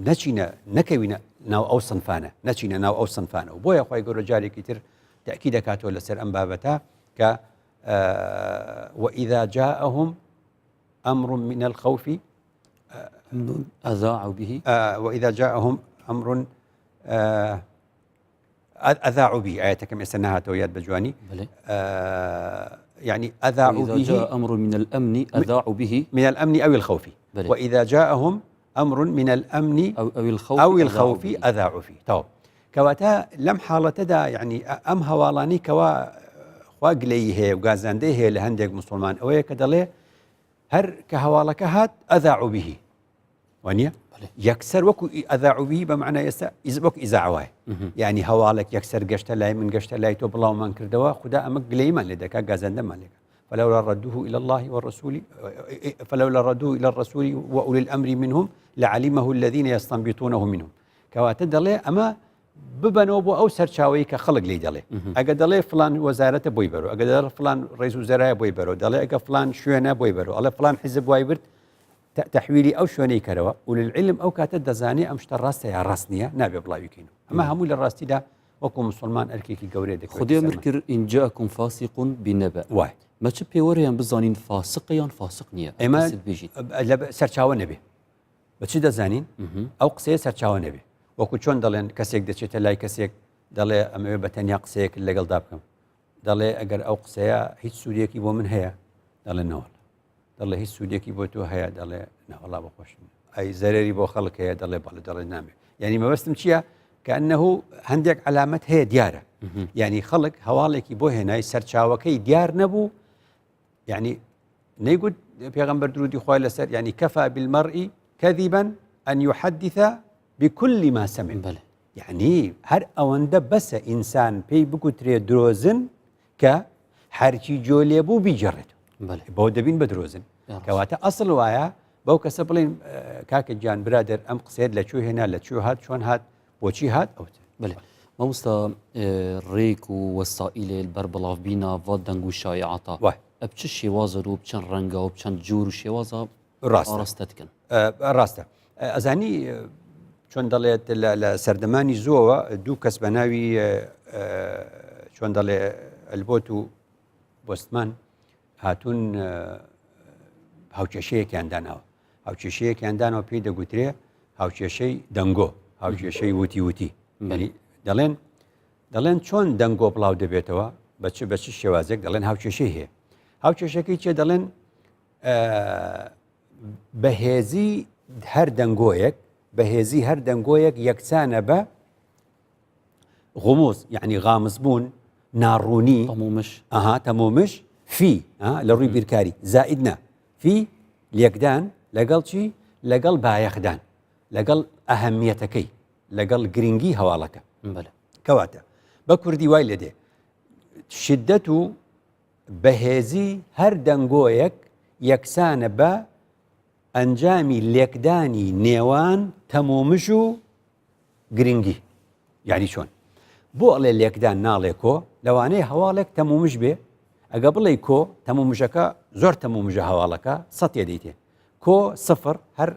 نەچینە نەکەوینە ناو ئەو سنفانە نەچینە ناو ئەو سنفانە و بۆیە خۆی گەورە جارێکی تر تەأکی دەکاتەوە لەسەر ئەم بابەتە کە وإذا جاءهم أمر من الخوف أذاعوا به وإذا جاءهم أمر أذاعوا به آية كم يسناها تويات بجواني يعني أذاعوا به إذا جاء أمر من الأمن أذاعوا به من الأمن أو الخوف وإذا جاءهم أمر من الأمن أو الخوف أذاعوا فيه طب كواتا لم حالة دا يعني أم هوالاني كوا خواقليه وغازانديه لهندق مسلمان أو كدلي هر كهوالك هات أذاعوا به وانيا يكسر وكو أذاعوا به بمعنى وكو إذاعوه يعني هوالك يكسر قشت لاي من قشت لاي تو بلاو من كردوا خدا أمك قليما لدك غازاندا مالك فلولا ردوه إلى الله والرسول فلولا ردوه إلى الرسول وأولي الأمر منهم لعلمه الذين يستنبطونه منهم كواتد دلي أما ببنو بو أو سرچاوي كخلق لي دلي أجا دلي فلان وزارة بويبرو أجا دلي فلان رئيس وزراء بويبرو دلي أجا فلان شوينة بويبرو ألا فلان حزب وايبرت تحويلي أو شويني كروا وللعلم أو كاتد دزاني أمشت الراس يا راسنية نابي بلا يكينو أما همول الراس دا وكو مسلمان أركيكي قوري دك خدي مركر إن جاءكم فاسق بنبأ واي ما چه پیوریان بزانین فاسق یا فاسق نیه اما سرچاوه نبی بچی دزانین او قصه سرچاوه نبی وکو چون دلن کسیک دچیت لای کسیک دله اما بتنیا قصیک لگل دابکم دله اگر او قصه هیچ سودیه کی بو من هيا دله نه دله هیچ سودیه کی بو تو هيا دله نه والله بخوش اي زرري بو خلق هيا دله بل دله نامي يعني ما بس تمشيها كانه عندك علامات هي دياره يعني خلق حوالك بو هنا سرچاوكي ديار نبو يعني نيقول بيغمبر درودي خوي لسر يعني كفى بالمرء كذبا أن يحدث بكل ما سمع يعني هر أونده بس إنسان بي بكتري دروزن كحرشي جولي بو بيجرده بودبين بدروزن كواتا أصل وايا بو كسبلين كاك جان برادر أم قصيد لشو هنا لشو هات شون هات وشي هات أو بله ما مستا ريك ووسائل البربلاف بينا فادنغ وشايعاتا بچه شێوازە و بچەند ڕەنگە و بچەند جور و شێوازە ڕاستە دکەن ڕاستە ئەزانی چۆن دەڵێت لە سەردەمانی زۆوە دوو کەس بە ناوی چۆن دەڵێ ئەلبۆت و بۆستمان هاتوون هاوکێشەیەکیان داناوە هاوکێشەیەکیان دانەوە پێی دەگوترێ هاوکێشەی دەنگۆ هاوکێشەی وتی وتی دەڵێن چۆن دەنگۆ بڵاو دەبێتەوە بەچ شێوازێک دەڵێن هاوکێشەی هەیە هاوکێشەکەی چێ دەڵێن بەهێزی هەر دەنگۆیەک یەکسانە بە غموز یعنی غامزبوون ناڕوونی تەمومش فی لە ڕووی بیرکاری زائیدنا فی لێکدان لەگەڵ چی لەگەڵ بایەخدان لەگەڵ ئەهەمیەتەکەی لەگەڵ گرنگی هەواڵەکە کەواتە بە کوردی وای لێ دێ شدت و بەهێزی هەر دەنگۆیەک یەکسانە بە ئەنجامی لێکدانی نێوان تەمومش و گرنگی یعنی چۆن بۆ ئەڵێ لێکدان ناڵێ کۆ لەوانەیە هەواڵێک تەمومش بێ ئەگە بڵێ کۆ تەمومژەکە زۆر تەمومژە هەواڵەکە سەد دەیتێ کۆ سفر هەر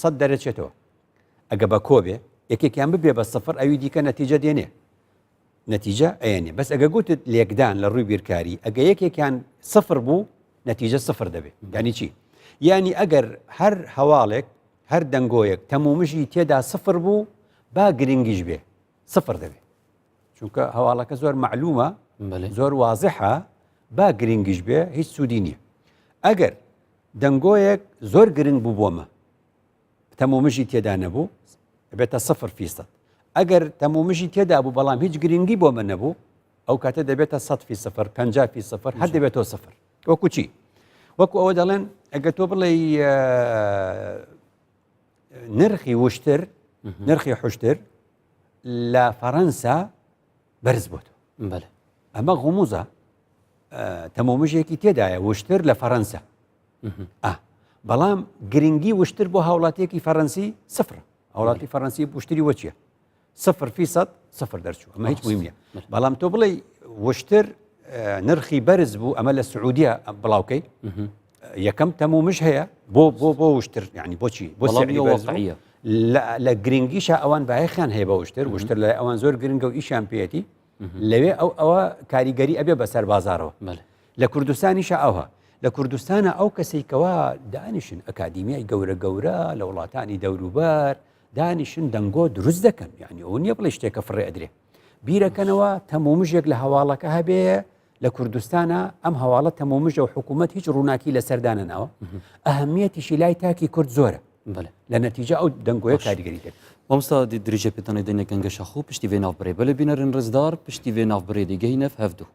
سەد دەرەچێتەوە ئەگە بە کۆ بێ یەکێکیان ببێ بە سفر ئەوی دیکە نەتیجە دێنێ نەتیجە ئەیێنێ بەس ئەگە گوتت لێکدان لە ڕووی بیرکاری ئەگە یەکێکیان سفر بوو نەتیجە سفر دەبێت ینی چی یعنی ئەگەر هەر هەواڵێک هەر دەنگۆیەک تەمومژی تێدا سفر بوو با گرنگیش بێ سفر دەبێت چونکە هەواڵەکە زۆر معلومە زۆر وازحە با گرنگیش بێ هیچ سوودی نییە ئەگەر دەنگۆیەک زۆر گرنگ بوو بۆمە تەمومژی تێدا نەبوو بێتە 0%. ئەگەر تەمومژی تێدا بوو بەڵام هیچ گرنگی بۆ من نەبوو ئەو کاتە دەبێتە 100%، 50%، هەر دەبێتەوە سفر. وەکو چی؟ وەکو ئەوە دەڵێن ئەگە تۆ بڵێ نرخی وشتر نرخی حوشتر لە فەڕەنسا بەرز بۆتەوە. ئەمە غوموزە تەمومژێکی تێدایە وشتر لە فەڕەنسا. بەڵام گرنگی وشتر بۆ هاوڵاتیەکی فەڕەنسی سفرە. هاوڵاتی فەڕەنسی وشتری وەچیە 0% سفر دەرچوو ئەمە هیچ مهم نییە. بەڵام تۆ بڵێ وشتر نرخی بەرز بوو ئەمە لە سعودیە بڵاوکەی یەکەم تەمومش هەیە بۆ وشتر ینی بۆچی بۆ واقعیە لە گرنگیشە ئەوان باەخیان هەیە بە وشتر لە ئەوان زۆر گرنگە و ئیشیان پێەتی لەوێ ئەوە کاریگەری ئەبێ بەسەر بازارەوە. لە کوردستانیشە ئەوها لە کوردستانە ئەو کەسێکەوە دانیشن ئەکادیمیای گەورە لە وڵاتانی دەوروبەر دانیشن دەنگۆ دروست دەکەن یعنی ئەو نییە بڵێ شتێکە فڕێ ئەدرێ بیرەکەنەوە تەمومژێک لە هەواڵەکە هەبێ لە کوردستانە ئەم هەواڵە تەمومژە و حکوومەت هیچ ڕووناکی لە سەردانە ناوە ئەهەمیەتیشی لای تاکی کورد زۆرە لە نەتیجە ئەو دەنگۆیە کاریگەری دێت. مامۆستا درێژە پێتانەی دەنێ گەنگەشە خوب پشتی وێ ناوبڕێ بەلە بینەرن ڕزدار پشتی وێ ناوبڕێ دیگەی نەف هەفتوو.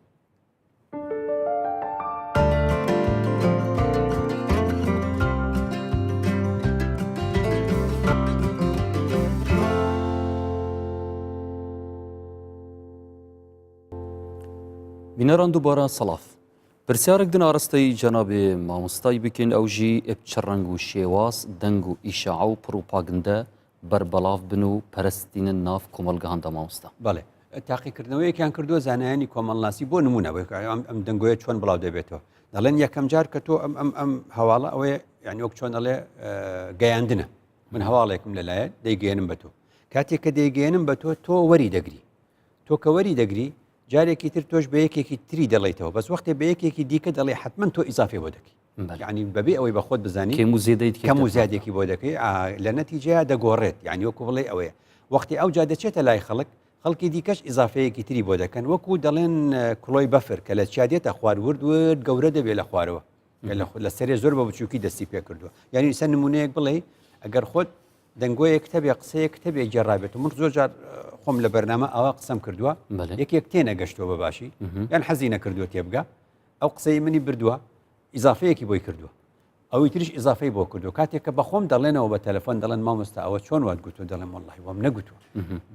بینەران دووبارە سەڵاف. پرسیارێک دن ئاراستەی جەنابێ مامۆستای بکەین ئەو ژی چ ڕەنگ و شێواز دەنگ و ئیشاع و پڕوپاگندە بەربەڵاو بن و پەرستینە ناف کۆمەلگەهاندا مامۆستا. بەڵێ تاقیکردنەوەیەکیان کردووە زانایانی کۆمەڵناسی بۆ نمونەوەی ئەم دەنگۆیە چۆن بڵاو دەبێتەوە دەڵێن یەکەم جار کە تۆ ئەم هەواڵە ئەوەیە یعنی وەک چۆن دەڵێ گەیاندنە من هەواڵێکم لەلایە دەیگەێنم بە تۆ کاتێک کە دەیگەێنم بە تۆ وەری دەگری تۆ کە وەری دەگری جارێکی تر تۆش بە یەکێکی تری دەڵێتەوە بەس وەختێ بە یەکێکی دیکە دەڵێ حتمما تۆ ئیزافێ بۆ دەکەی یعنی بەبێ ئەوەی بە خۆت بزانی کەم و زیادێکی بۆ دەکەی لە نەتیجەیە دەگۆڕێت یعنی وەکو بڵێ ئەوەیە وەختی ئەو جا دەچێتە لای خەڵکی دیکەش ئیزافەیەکی تری بۆ دەکەن وەکو دەڵێن کڵۆی بەفر کە لە چادێتە خوارورد گەورە دەبێت لە خوارەوە لە سەرێ زۆر بە بچووکی دەستی پێ کردووە یعنی سەر نمونەیەک بڵێ ئەگەر خۆت دەنگۆیە کتەبێ قسەیە کتەبێ جێڕابێت من زۆر جار خۆم لە بەرنامە ئەوە قسەم کردووە یەکێک تێنەگەشتووە بەباشی یان حەزی نەکردووە تێبگا ئەو قسەی منی بردووە ئیزافەیەکی بۆی کردووە ئەوی تریش ئیزافەی بۆ کردو کاتێک کە بەخۆم دەڵێنەوە بە تەلەفۆن دەڵێن مامۆستا ئەوە چۆن وات گوتو دەڵێم وەڵڵاهی وام نەگوتووە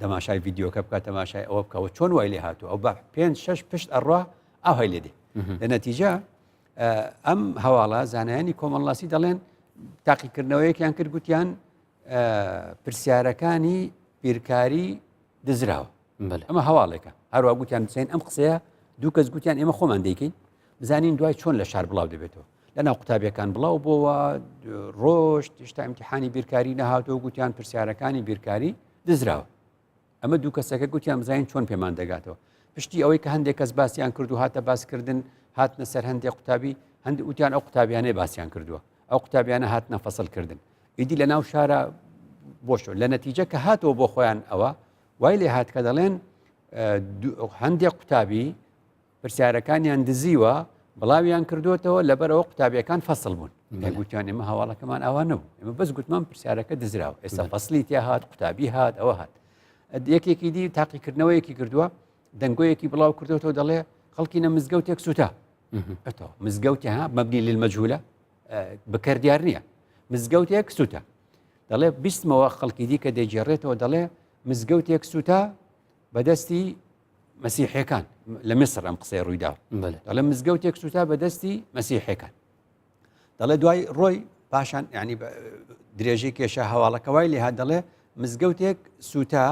دەماشای ڤیدیۆکە بکات تەماشای ئەوە بکەوە چۆن وای لێ هاتووە ئەو بە 5-6 پشت ئەڕوا ئەو هەی لێدێ لە نەتیجە ئەم هەواڵە زانایانی کۆمەڵاسی دەڵێن تاقیکردنەوەیەکیان کرد گوتیان پرسیارەکانی بیرکاری دزراوە ئەمە هەواڵێکە هەروە گوتیان بچین ئەم قسەیە دوو کەس گوتیان ئێمە خۆمان دەیکەین بزانین دوای چۆن لە شار بڵاو دەبێتەوە لەناو قوتابیەکان بڵاو بۆەوە ڕۆژ شتا ئیمتیحانی بیرکاری نەهاتەوە گوتیان پرسیارەکانی بیرکاری دزراوە ئەمە دوو کەسەکە گوتیان بزانین چۆن پێمان دەگاتەوە پشتی ئەوەی کە هەندێک کەس باسییان کرد و هاتە باسکردن هاتنە سەر هەندێک قوتابی هەندێک وتیان ئەو قوتابیانەی باسییان کردووە ئەو قوتابیانە هاتنە فەسڵکردن ئیدی لە ناو شارە بۆشۆ لە نەتیجە کە هاتەوە بۆ خۆیان ئەوە وای لێ هات کە دەڵێن هەندێک قوتابی پرسیارەکانیان دزیوە بڵاویان کردوێتەوە لەبەرەوە قوتابیەکان فەسڵ بوون گوتیان ئێمە هەواڵەکەمان ئەوە نەبوو ئێمە بەس گوتمان پرسیارەکە دزراوە ئێستا فەسڵی تیا هات قوتابی هات ئەوە هات یەکێکی دی تاقیکردنەوەیەکی کردووە دەنگۆیەکی بڵاو کردوێتەوە دەڵێ خەڵکی نە مزگەوتێک سوتا ئەتەوە مزگەوتی ها مەبنی للمەجهولە بەکەردیار نییە مزگەوتێک سوتا دەڵێ بیستمەوە خەڵکی دی کە دەیجێڕێتەوە دەڵێ مزگەوتێک سوتا بەدەستی مەسیحەکان لە میسر ئەم قسەی ڕوویدا دەڵێ مزگەوتێک سوتا بەدەستی مەسیحەکان دەڵێ دوای ڕۆی پاشان ینی درێژەی کێشە هەواڵەکەوای لێها دەڵێ مزگەوتێک سوتا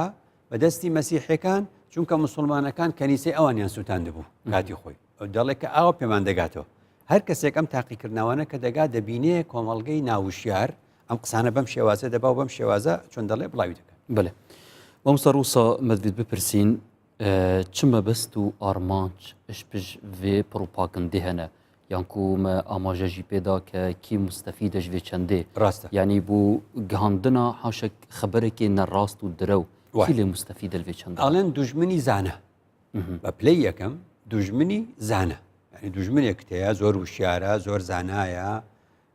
بەدەستی مەسیحەکان چونکە مسلمانەکان کەنیسەی ئەوانیان سووتان دەبوو کاتی خۆی دەڵێ کە ئاوە پێمان دەگاتەوە هەر کەسێک ئەم تاقیکردنەوەنە کە دەگا دەبینێ کۆمەڵگەی ناوشیار ئەم قسانە بەم شێوازە دەبا و بەم شێوازە چۆن دەڵێ بڵاوی دەکەن بله مامۆستا ڕووسا مەدوێت بپرسین چ مەبەست و ئارمانج اش پژ vê propagandê hene yan ku me amaje jî pêda ke kî mustefîd ji vê çendê ڕاستە yanî bû gihandina haşek xeberekê nerast û direw kî lê mustefîd li vê çendê ئەڵێن دوژمنی زانە بە پلەی یەکەم دوژمنی زانە ینی دوژمنێک تەیە زۆر وشیارە زۆر زانایە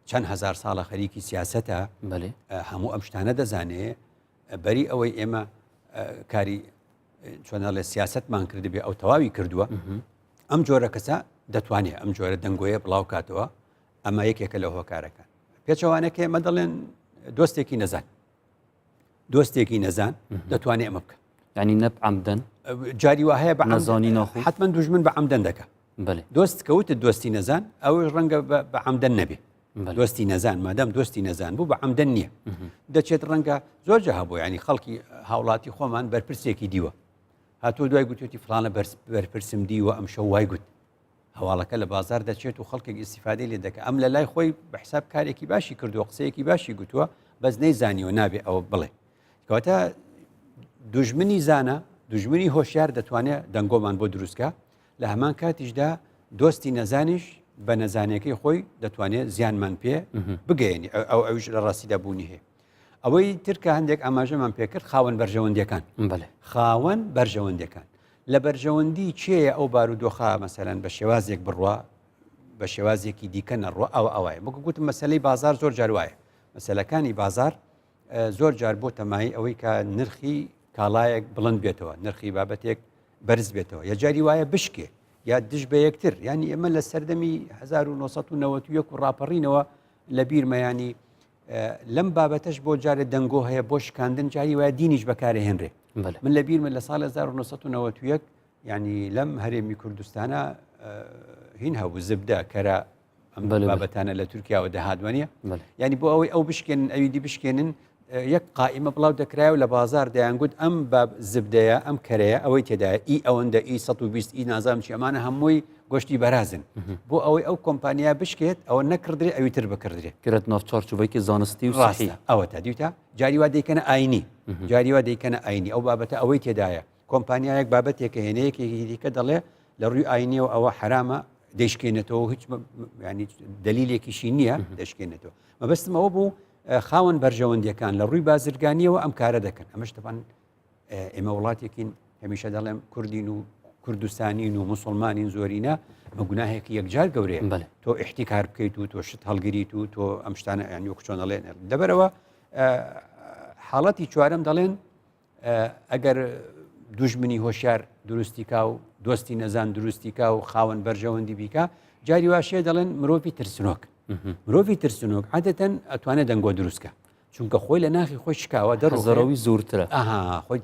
چەند هزار ساڵە خەریکی سیاسەتە بەێ هەموو ئەم شتانە دەزانێ بەری ئەوەی ئێمە کاری چۆنە لە سیاستمان کردبێ ئەو تەواوی کردووە ئەم جۆرە کەسە دەتوانێت ئەم جۆرە دەنگۆیە بڵاو کاتەوە ئەمە یەکێکە لە هۆکارەکان پێچەوانەکە ئێمە دەڵێن دۆستێکی نەزان دۆستێکی نەزان دەتوانێت ئەمە بکە ینی نەب عەمدەن جاری وا هەیە بە نەزانی ناخۆ حتمما دوژمن بە عەمدەن دەکە بەێ دۆست کەوتت دۆستی نەزان ئەوەی ڕەنگە بە عەمدەن نەبێ دۆستی نەزان مادەم دۆستی نەزان بوو بە عەمدەن نییە دەچێت ڕەنگە زۆر جە هەبوو ینی خەڵکی هاوڵاتی خۆمان بەرپرسێکی دیوە هاتووە دوای گوتوێتی فلانە بەرپرسم دیوە ئەم شەو وای گوت هەواڵەکە لە بازار دەچێت و خەڵکێک ئیسیفادەی لێ دەکە ئەم لە لای خۆی بە حساب کارێکی باشی کردووە قسەیەکی باشی گوتووە بەس نەیزانیوە نابێ ئەوە بڵێ کەواتە دوژمنی زانە دوژمنی هۆشیار دەتوانێت دەنگۆمان بۆ دروستکە لە هەمان کاتیشدا دۆستی نەزانیش بە نەزانەکەی خۆی دەتوانێت زیانمان پێ بگەێنی ئەوش لە ڕاستیدا بوونی هەیە ئەوەی ترکە هەندێک ئاماژەمان پێکرد خاوەن بەرژەوەندەکان بەێ خاوەن بەرژەوەندەکان لە بەرژەوەندی چێە ئەو بارودۆخە مەسەلەن بە شێوازێک بڕوا بە شێوازێکی دیکە نەڕوە ئەوە وەکو گوتم مەسلەی بازار زۆر جار وایە مەسەلەکانی بازار زۆر جار بۆ تەمایی ئەوەی کە نرخی کاڵایەک بڵند بێتەوە نرخی بابەتێک بەرز بێتەوە یا جاری وایە بشکێ یا دش بە یەکتر ینی ئێمە لە سەردەمی 1990 و ڕاپەڕینەوە لە بیرمەیانی لەم بابەتەش بۆ جارێ دەنگۆ هەیە بۆ شکاندن جاری وایە دینیش بەکارهێنرێ من لە بیرمە لە ساڵ 1991 ینی لەم هەرێمی کوردستانە هین هەبوو زبدە کەرە ئەم بابەتانە لە تورکیاوە دەهادوانە ینی بۆ ئەوەی ئەو بشکێنن ئەویدی بشکێنن یەک قائمە بڵاو دەکرایە و لە بازار دەیانگوت ئەم زبدەیە ئەم کەرەیە ئەوەی تێدایە ئی ئەوەندە ئی 120 ئی نازام چی ئەمانە هەمووی گۆشتی بەرازن بۆ ئەوەی ئەو کۆمپانیا بشکێت ئەوە نەکردێ ئەوی تر بکردێ کرێت ناوچارچوبێکی زانستی و ڕاستە ئەوە تا دیوتە جاریوا دەیکەنە ئاینی جاریوا دەیکەنە ئاینی ئەو بابەتە ئەوەی تێدایە کۆمپانیایەک بابەتێکە هێنەیەکێکی دیکە دەڵێ لە ڕووی ئاینیەوە ئەوە حرامە دەیشکێنێتەوە هیچ ینی دلیلێکیشی نییە دەشکێنێتەوە مەبەستم ئەوە بوو خاوەن بەرژەوەندیەکان لە ڕووی بازرگانیەوە ئەم کارە دەکەن ئەمەش دەبان ئێمە وڵاتێکین هەمیشە دەڵێم کوردین و کوردستانین و موسڵمانین زۆرینە مە گوناهێکی یەکجار گەورەیە تۆ احتیکار بکەیت و تۆ شت هەڵگریت و تۆ ئەم شتانە یان وەک چۆن دەڵێن لەبەرەوە حاڵەتی چوارەم دەڵێن ئەگەر دوژمنی هۆشیار دروستی کا و دۆستی نەزان دروستی کا و خاوەن بەرژەوەندی بیکە جاری واشەیە دەڵێن مرۆڤی ترسنۆک مرۆڤی ترسنۆک عادەتەن ئەتوانێت دەنگۆ دروستکە چونکە خۆی لە ناخی خۆی شکاوە دەڕۆزەرەوەی زۆرترە خۆی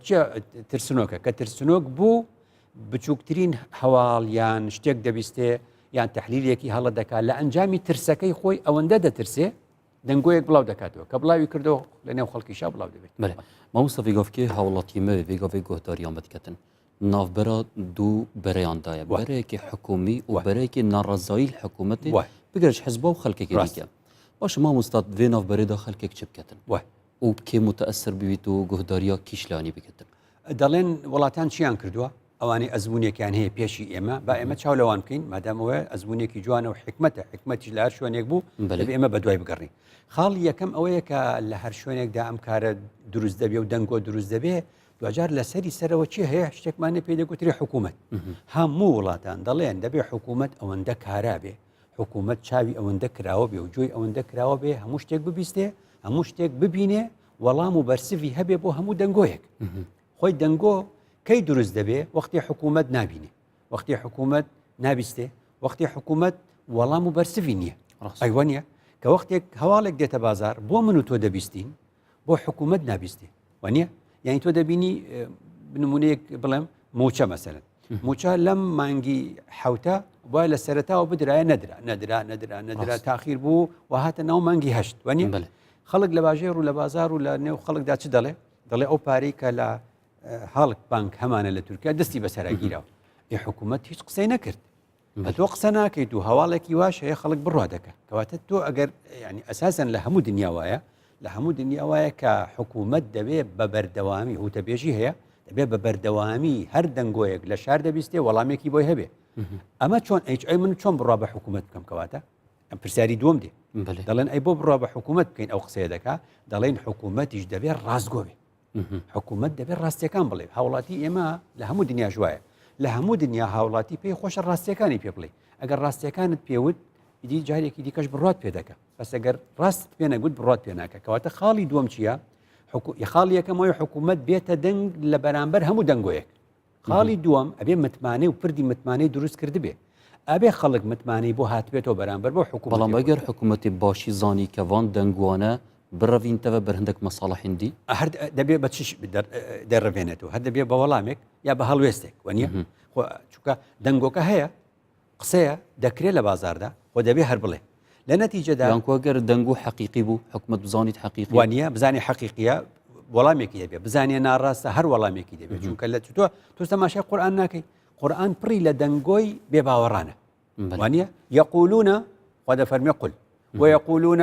ترسنۆکە کە ترسنۆک بوو بچووکترین هەواڵ یان شتێک دەبیستێ یان تەحلیلێکی هەڵە دەکات لە ئەنجامی ترسەکەی خۆی ئەوەندە دەترسێ دەنگۆیەک بڵاو دەکاتەوە کە بڵاوی کردەوە لە نێو خەڵکیشا بڵاو دەبێت مامۆستا vêgavkê hewڵاتî me vêgavê guhdariyan bidiketin navbera dû bereyandaya bereyekê hikûmî û bereyekê narazayî hikûmetê bigire ji hezba û xelkekê dike baş mamosta vê navberê de xelkek çi biketin û kê muteesir bibît û guhdariya kîşlanî biketin دەڵێن وڵاتان چیان کردووە ئەوانەی ئەزمونێکیان هەیە پێشی ئێمە با ئێمە چاو لەوان بکەین مادامەوە ئەزمونێکی جوانە و حکمەتە حکمەتی لە هەر شوێنێک بوو ئێمە بەدوای بگەڕین خاڵی یەکەم ئەوەیە کە لە هەر شوێنێکدا ئەم کارە دروست دەبێ و دەنگۆ دروست دەبێ دوجار لەسەری سەرەوە چی هەیە شتێکمانە پێ دەگوتری حکوومەت هەموو وڵاتان دەڵێن دەبێ حکوومەت ئەوەندە کارا بێ حکوومەت چاوی ئەوەندە کراوە بێ و جۆی ئەوەندە کراوە بێ هەموو شتێک ببیستێ هەموو شتێک ببینێ وەڵام و بەرسوی هەبێ بۆ هەموو دەنگۆیەک خۆی دەنگۆ کەی دروست دەبێ وەختی حکوومەت نابینێ وەختی حکوومەت نابیستێ وەختی حکوومەت وەڵام و بەرسوی نییە ئەیوە نیە کە وەختێک هەواڵێک دێتە بازار بۆ من و تۆ دەبیستین بۆ حکوومەت نابیستێ وانە یعنی تۆ دەبینی بنمونەیەک بڵێم موچە مەسەلەن موچە لەم مانگی حوتە وای لە سەرەتاوە بدرایە نەدرا تاخیر بوو و هاتە ناو مانگی هەشت وانە خەڵک لە باژێر و لە بازار و لە نێو خەڵکدا چ دەڵێ ئەو پارەی کە لە هاڵک بانک هەمانە لە تورکیا دەستی بەسەراگیرەوە حکوومەت هیچ قسەی نەکرد تۆ قسە ناکەیت و هەواڵێکی واش هەیە خەڵک بڕوا دەکە کەواتە تۆ ئەگەر ینی ئەساسەن لە هەموو دنیا وایە لە هەموو دنیا وایە کە حکوومەت دەبێت بە بەردەوامی هوتەبێژی هەیە دەبێت بە بەردەوامی هەر دەنگۆیەک لە شار دەبیستێ وەڵامێکی بۆی هەبێ ئەمە چۆن ئەی من چۆن بڕوا بە حکوومەت بکەم کەواتە ئەم پرسیاری دووەم دێ دەڵێن ئەی بۆ بڕوا بە حکوومەت بکەین ئەو قسەیە دەکا دەڵێن حکوومەتیش دەبێت ڕاستگۆ بێ حکوومەت دەبێت ڕاستیەکان بڵێ هاوڵاتی ئێمە لە هەموو دنیا ژوایە لە هەموو دنیا هاوڵاتی پێی خۆشە ڕاستیەکانی پێ بڵێ ئەگەر ڕاستیەکانت پێوت دی جارێکی دیکەش بڕات پێ دەکە بەس ئەگەر ڕاست پێ نەگوت بڕات پێ ناکە کەواتە خاڵی دووەم چییە خاڵی یەکەمەوەی حکوومەت بێتە دەنگ لە بەرامبەر هەموو دەنگۆیەک خاڵی دووەم ئەبێ متمانەی و پردی متمانەی دروست کردبێ ئەبێ خەڵک متمانەی بۆ هاتبێتەوە بەرامبەر بۆ حکوومەت بەڵام ئەگەر حکوومەتی باشی زانی کەوان دەنگوانە بڕەڤینتەوە بەر هەندێک مەساڵەحیندی هەر دەبێت بە چش دەڕەڤێنێتەوە هەر دەبێت بە وەڵامێک یا بە هەڵوێستێک وەنیە چونکە دەنگۆکە هەیە قسەیە دەکرێت لە بازاردا خۆ دەبێت هەر بڵێ لە نەتیجەدا یانکوەگەر دەنگ و حەقیقی بوو حکوومەت بزانیت حەقیقی وانە بزانانی حەقیقیە وەڵامێکی دەبێت بزانێ ناڕاستە هەر وەڵامێکی دەبێت چونکە لە تۆ تەماشای قورئان ناکەی قورئان پڕی لە دەنگۆی بێباوەڕانە وانە یەقولونە خوا دەفەرمێ قل ويقولون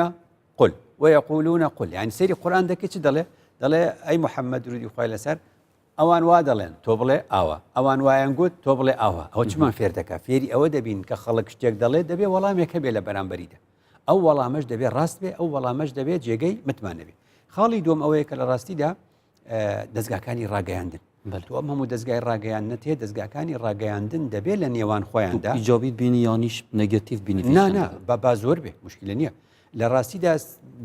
قل ويقولون قل يعني سيري قرآن دەکەی چ دەڵێ ئەی محەممەد درودی خوای لەسەر ئەوان وا دەڵێن تۆ بڵێ ئاوە ئەوان وایان گوت تۆ بڵێ ئاوە ئەوە چمان فێر دەکا فێری ئەوە دەبین کە خەڵک شتێک دەڵێت دەبێت وەڵامێک هەبێ لە بەرامبەریدا ئەو وەڵامەش دەبێت ڕاست بێ ئەو وەڵامەش دەبێت جێگەی متمانە بێ خاڵی دوم ئەوەیە کە لە ڕاستیدا دەستگاکانی ڕاگەیاندن تو ئەم هەموو دەستگای ڕاگەیاندنەت هەیە دەستگاکانی ڕاگەیاندن دەبێت لە نێوان خۆیاندا ئیجابیت بینی یانیش نەگەتیڤ بینی نه با زۆر بێ مشکلە نییە لە ڕاستیدا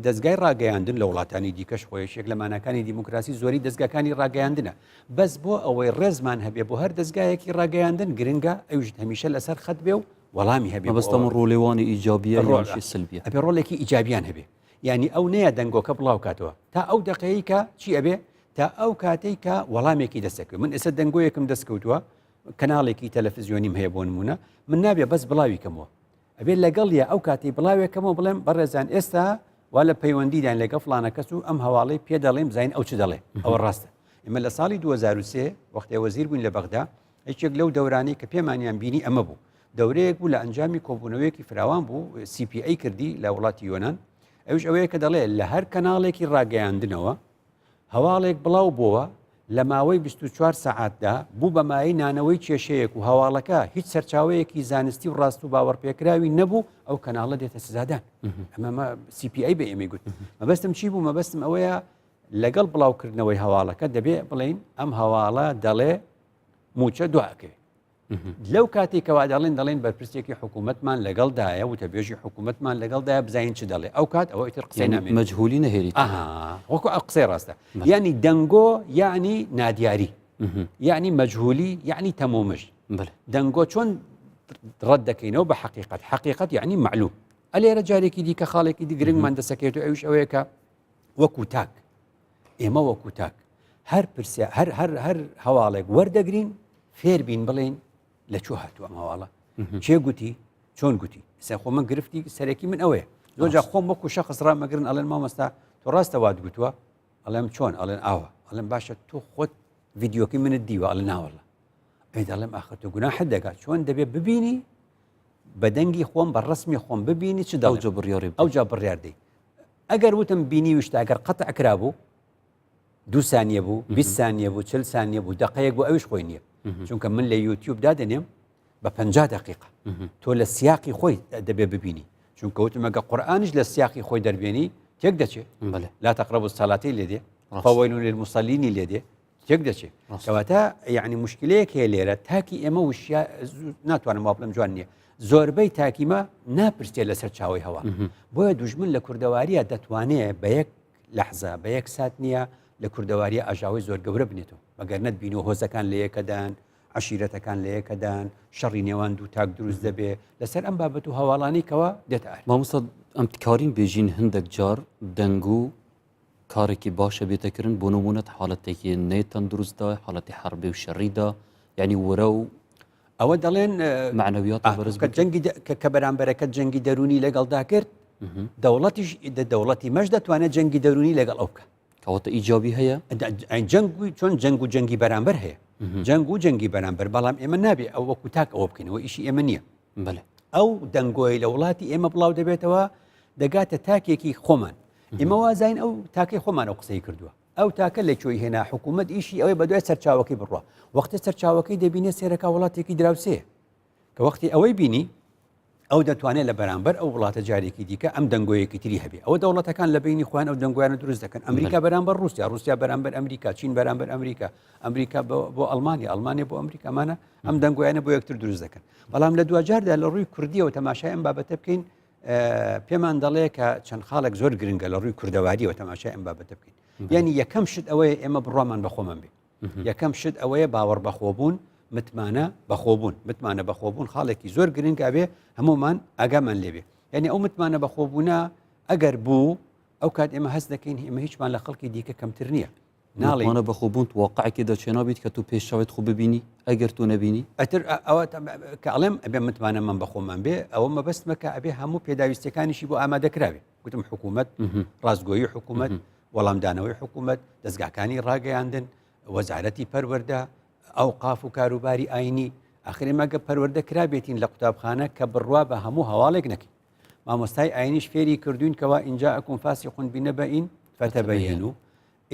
دەستگای ڕاگەیاندن لە وڵاتانی دیکەش خۆیشێک لە مانەکانی دیموکراسی زۆری دەستگاکانی ڕاگەیاندنە بەس بۆ ئەوەی ڕێزمان هەبێ بۆ هەر دەستگایەکی ڕاگەیاندن گرنگە ئەوژت هەمیشە لەسەر خەت بێ و وەڵامی هەبێ بەستەمە ڕۆلێوانی ئیجابیە یانشی سلبیە ئەبێ ڕۆڵێکی ئیجابیان هەبێ یعنی ئەو نەیە دەنگۆکە بڵاو کاتەوە تا ئەو دقەیە کە چی ئەبێ تا ئەو کاتێک کە وەڵامێکی دەستەکەوێت من ئێستا دەنگۆیەکم دەستکەوتووە کەناڵێکی تەلەڤیزیۆنیم هەیە بۆ نمونە من نابێ بەس بڵاوی کەمەوە ئەبێ لەگەڵیە ئەو کاتی بڵاوێکەمەوە بڵێم بەڕێزان ئێستا وا لە پەیوەندیدان لەگە فڵانە کەس و ئەم هەواڵەی پێ دەڵێم زین ئەو چ دەڵێ ئەوە ڕاستە ئێمە لە ساڵی 2023 وەختێ وەزیر بووین لە بەغدا هیچێک لەو دەورانەی کە پێمانیان بینی ئەمە بوو دەورەیەک بوو لە ئەنجامی کۆبوونەوەیەکی فراوان بوو CPA کردی لە وڵاتی یۆنان ئەوش ئەوەیە کە دەڵێ لە هەر کەناڵێکی ڕاگەیاندنەوە هەواڵێک بڵاو بووە لە ماوەی 24 سەعاتدا بوو بە مای نانەوەی کێشەیەک و هەواڵەکە هیچ سەرچاوەیەکی زانستی و ڕاست و باوەڕپێکراوی نەبوو ئەو کەناڵە دێتە سزادان ئەمە CPA بە ئێمە گوت مەبەستم چی بوو مەبەستم ئەوەیە لەگەڵ بڵاوکردنەوەی هەواڵەکە دەبێ بڵین ئەم هەواڵە دەڵێ موچە دواکەوێت لەو کاتێکەوە دەڵێن بەرپرسێکی حکوومەتمان لەگەڵدایە و تەبێژی حکوومەتمان لەگەڵدایە بزین چ دەڵێ ئەو کات ئەوە ئیتر قسەی نامێت مەجهولی نەهێریت وەکو ئەو قسەی ڕاستە یعنی دەنگۆ یعنی نادیاری یعنی مەجهولی یعنی تەمومش دەنگۆ چۆن ڕەت دەکەینەوە بە حقیقەت یعنی معلوم ئەلێرە جارێکی دیکە خاڵێکی دی گرنگمان دەسەکەێت و ئەوش ئەوەیە کە وەکو تاک ئێمە وەکو تاک هەر هەواڵێک وەردەگرین فێر بین بڵێن لە چۆ هاتووە ئەم هەواڵە چێ گوتی چۆن گوتی سە خۆ من گرفتی سەرەکی من ئەوەیە زۆرجا خۆم وەکو شەخص ڕامەگرن ئەڵێن مامۆستا تۆ ڕاستە وات گوتووە ئەڵێم چۆن ئەڵێن ئاوە ئەڵێم باشە تۆ خۆت ڤیددیۆکی منت دیوە ئەڵێ ناوەڵە ئەی دەڵێم ئاخر تۆ گوناحت دەگات چۆن دەبێت ببینی بە دەنگی خۆم بە ڕسمی خۆم ببینی چ ئەو جا بڕیاردەی ئەگەر وتم بینی وشتا ئەگەر قەتع کرابوو 2 سانیە بوو 20 سانیە بوو 40 سانیە بوو دقەیەک بوو ئەوش خۆی نییە چونکە من لە یوتیوب دادەنێم بە 50 دقیقە تۆ لە سیاقی خۆی دەبێ ببینی چونکە وتمەگە قورئانش لە سیاقی خۆی دەربێنی تێک دەچێت لا تقربوا الصلاة لێدێ فويل للمصلين لێدێ تێک دەچێت کەواتە یعنی مشکلەیەک هەیە لێرە تاکی ئێمە وشیا ناتوانم وا بڵم جوان نییە زۆربەی تاکیمە ناپرسێت لەسەر چاوی هەوا بۆیە دوژمن لە کوردەواریە دەتوانێت بە یەک لەحزە بە یەک سات نییە لە کوردەواریە ئاژاوی زۆر گەورە بنێتەوە مەگەر نەتبینی و هۆزەکان لە یەکەدان عشیرەتەکان لە یەکەدان شەڕی نێوان دوو تاک دروست دەبێ لەسەر ئەم بابەت و هەواڵانیکەوە دێت مامۆستا ئەم کارین بێژین هەندێک جار دەنگ و کارێکی باشە بێتەکردن بۆ نمونەت حاڵەتێکی نێتەن دروستدا حاڵەتی حربی و شەڕیدا یعنی وەرە و ئەوە دەڵێن معنەویات بەرز جەنگی کە بەرامبەرەکەت جەنگی دەرونی لەگەڵدا کرد دەوڵەتی مەش دەتوانێت جەنگی دەرونی لەگەڵ ئەو بکە کەواتە ئیجابی هەیە جەنگوی چۆن جەنگ و جەنگی بەرامبەر هەیە جەنگ و جەنگی بەرامبەر بەڵام ئێمە نابێ ئەو وەکو تاک ئەوە بکەینەوە ئیشی ئێمە نییە بەێ ئەو دەنگۆی لە وڵاتی ئێمە بڵاو دەبێتەوە دەگاتە تاکێکی خۆمان ئێمە وازین ئەو تاکەی خۆمان ئەو قسەی کردووە ئەو تاکە لە کوێی هێنا حکوومەت ئیشی ئەوەی بە دوای سەرچاوەکەی بڕوە وەختە سەرچاوەکەی دەبینێ سێرەکە وڵاتێکی دراوسەیە کە وەختی ئەوەی بینی ئەو دەتوانێت لە بەرامبەر ئەو وڵاتە جارێکی دیکە ئەم دەنگۆیەکی تری هەبێ ئەوە دەوڵەتەکان لە بینی خۆیان ئەو دەنگویانە دروست دەکەن ئەمریکا بەرامبەر رووسیا بەرامبەر ئەمریکا چین بەرامبەر ئەمریکا بۆ ئەڵمانیا بۆ ئەمریکامانە ئەم دەنگویانە بۆ یەکتر دروست دەکەن بەڵام لە دوجاردا لە ڕووی کوردیەوە تەماشای ئەم بابەتە بکەین پێمان دەڵێ کە چەند خاڵێک زۆر گرنگە لە ڕووی کوردەواریەوە تەماشای ئەم بابەتە بکەین یعنی یەکەم شت ئەوەیە ئێمە بڕوامان بەخۆمان بێ یەکەم شت ئەوەیە باوەڕ بەخۆبوون متمانە بەخۆبوون خاڵێکی زۆر گرنگە بێ هەمومان ئاگامان لێبێ یعنی ئەو متمانە بەخۆبوونە ئەگەر بوو ئەو کات ئێمە هەست دەکەین ئێمە هیچمان لە خەڵکی دیکە کەمتر نییە ناڵێمانە بەخۆبوون واقعکی دەچێنابیت کە تو پێشاوێت خوب ببینی ئەگەر تو نەبینی ئەتر ئەوە کە ئەڵێم ئەبێ متمانە من بەخۆمان بێ ئەوە مەبەستمەکە ئەبێ هەموو پێداویستەکانیشی بۆ ئامادەکراوێ گوتم حکوومەت ڕازگۆیی حکوومەت وەڵامدانەوەی حکوومەت دەستگاکانی ڕاگەیاندن وەزارەتی پەروەردە ئەو قاف و کاروباری ئاینی ئاخری مەگە پەروەردە کرابێتین لە قوتابخانە کە بڕوا بە هەموو هەواڵێک نەکەین مامۆستای ئاینیش فێری کردوین کەوا ئینجا ئەکم فاسقون بنەبەئین فتەبەینوا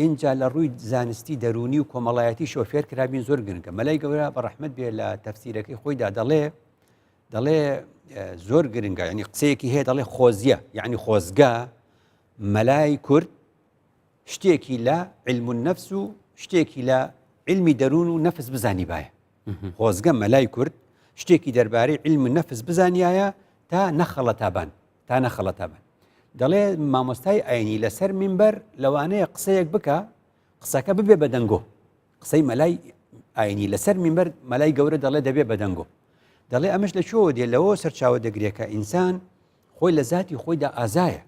اینجا لە ڕووی زانستی دەرونی و کۆمەڵایەتی شۆفێر کرابین زۆر گرنگە مەلای گەورە بە ڕەحمەت بێ لە تەفسیرەکەی خۆیدا دەڵێ زۆر گرنگە ینی قسەیەکی هەیە دەڵێ خۆزیە یعنی خۆزگا مەلای کورد شتێکی لە علم النەفس و شتێکی لە علمی دەروون و نەفس بزانی باە خۆزگە مەلای کورد شتێکی دەربارەی علم نەفس بزانایە تا نەخەڵەتابان دەڵێ مامۆستای ئاینی لەسەر منبەر لەوانەیە قسەیەک بکە قسەکە ببێ بە دەنگۆ قسەی مەلای ئاینی لەسەر منبەر مەلای گەورە دەڵێ دەبێ بە دەنگۆ دەڵێ ئەمەش لە چۆ دێ لەوە سەرچاوە دەگرێت کە ئینسان خۆی لە ذاتی خۆیدا ئازایە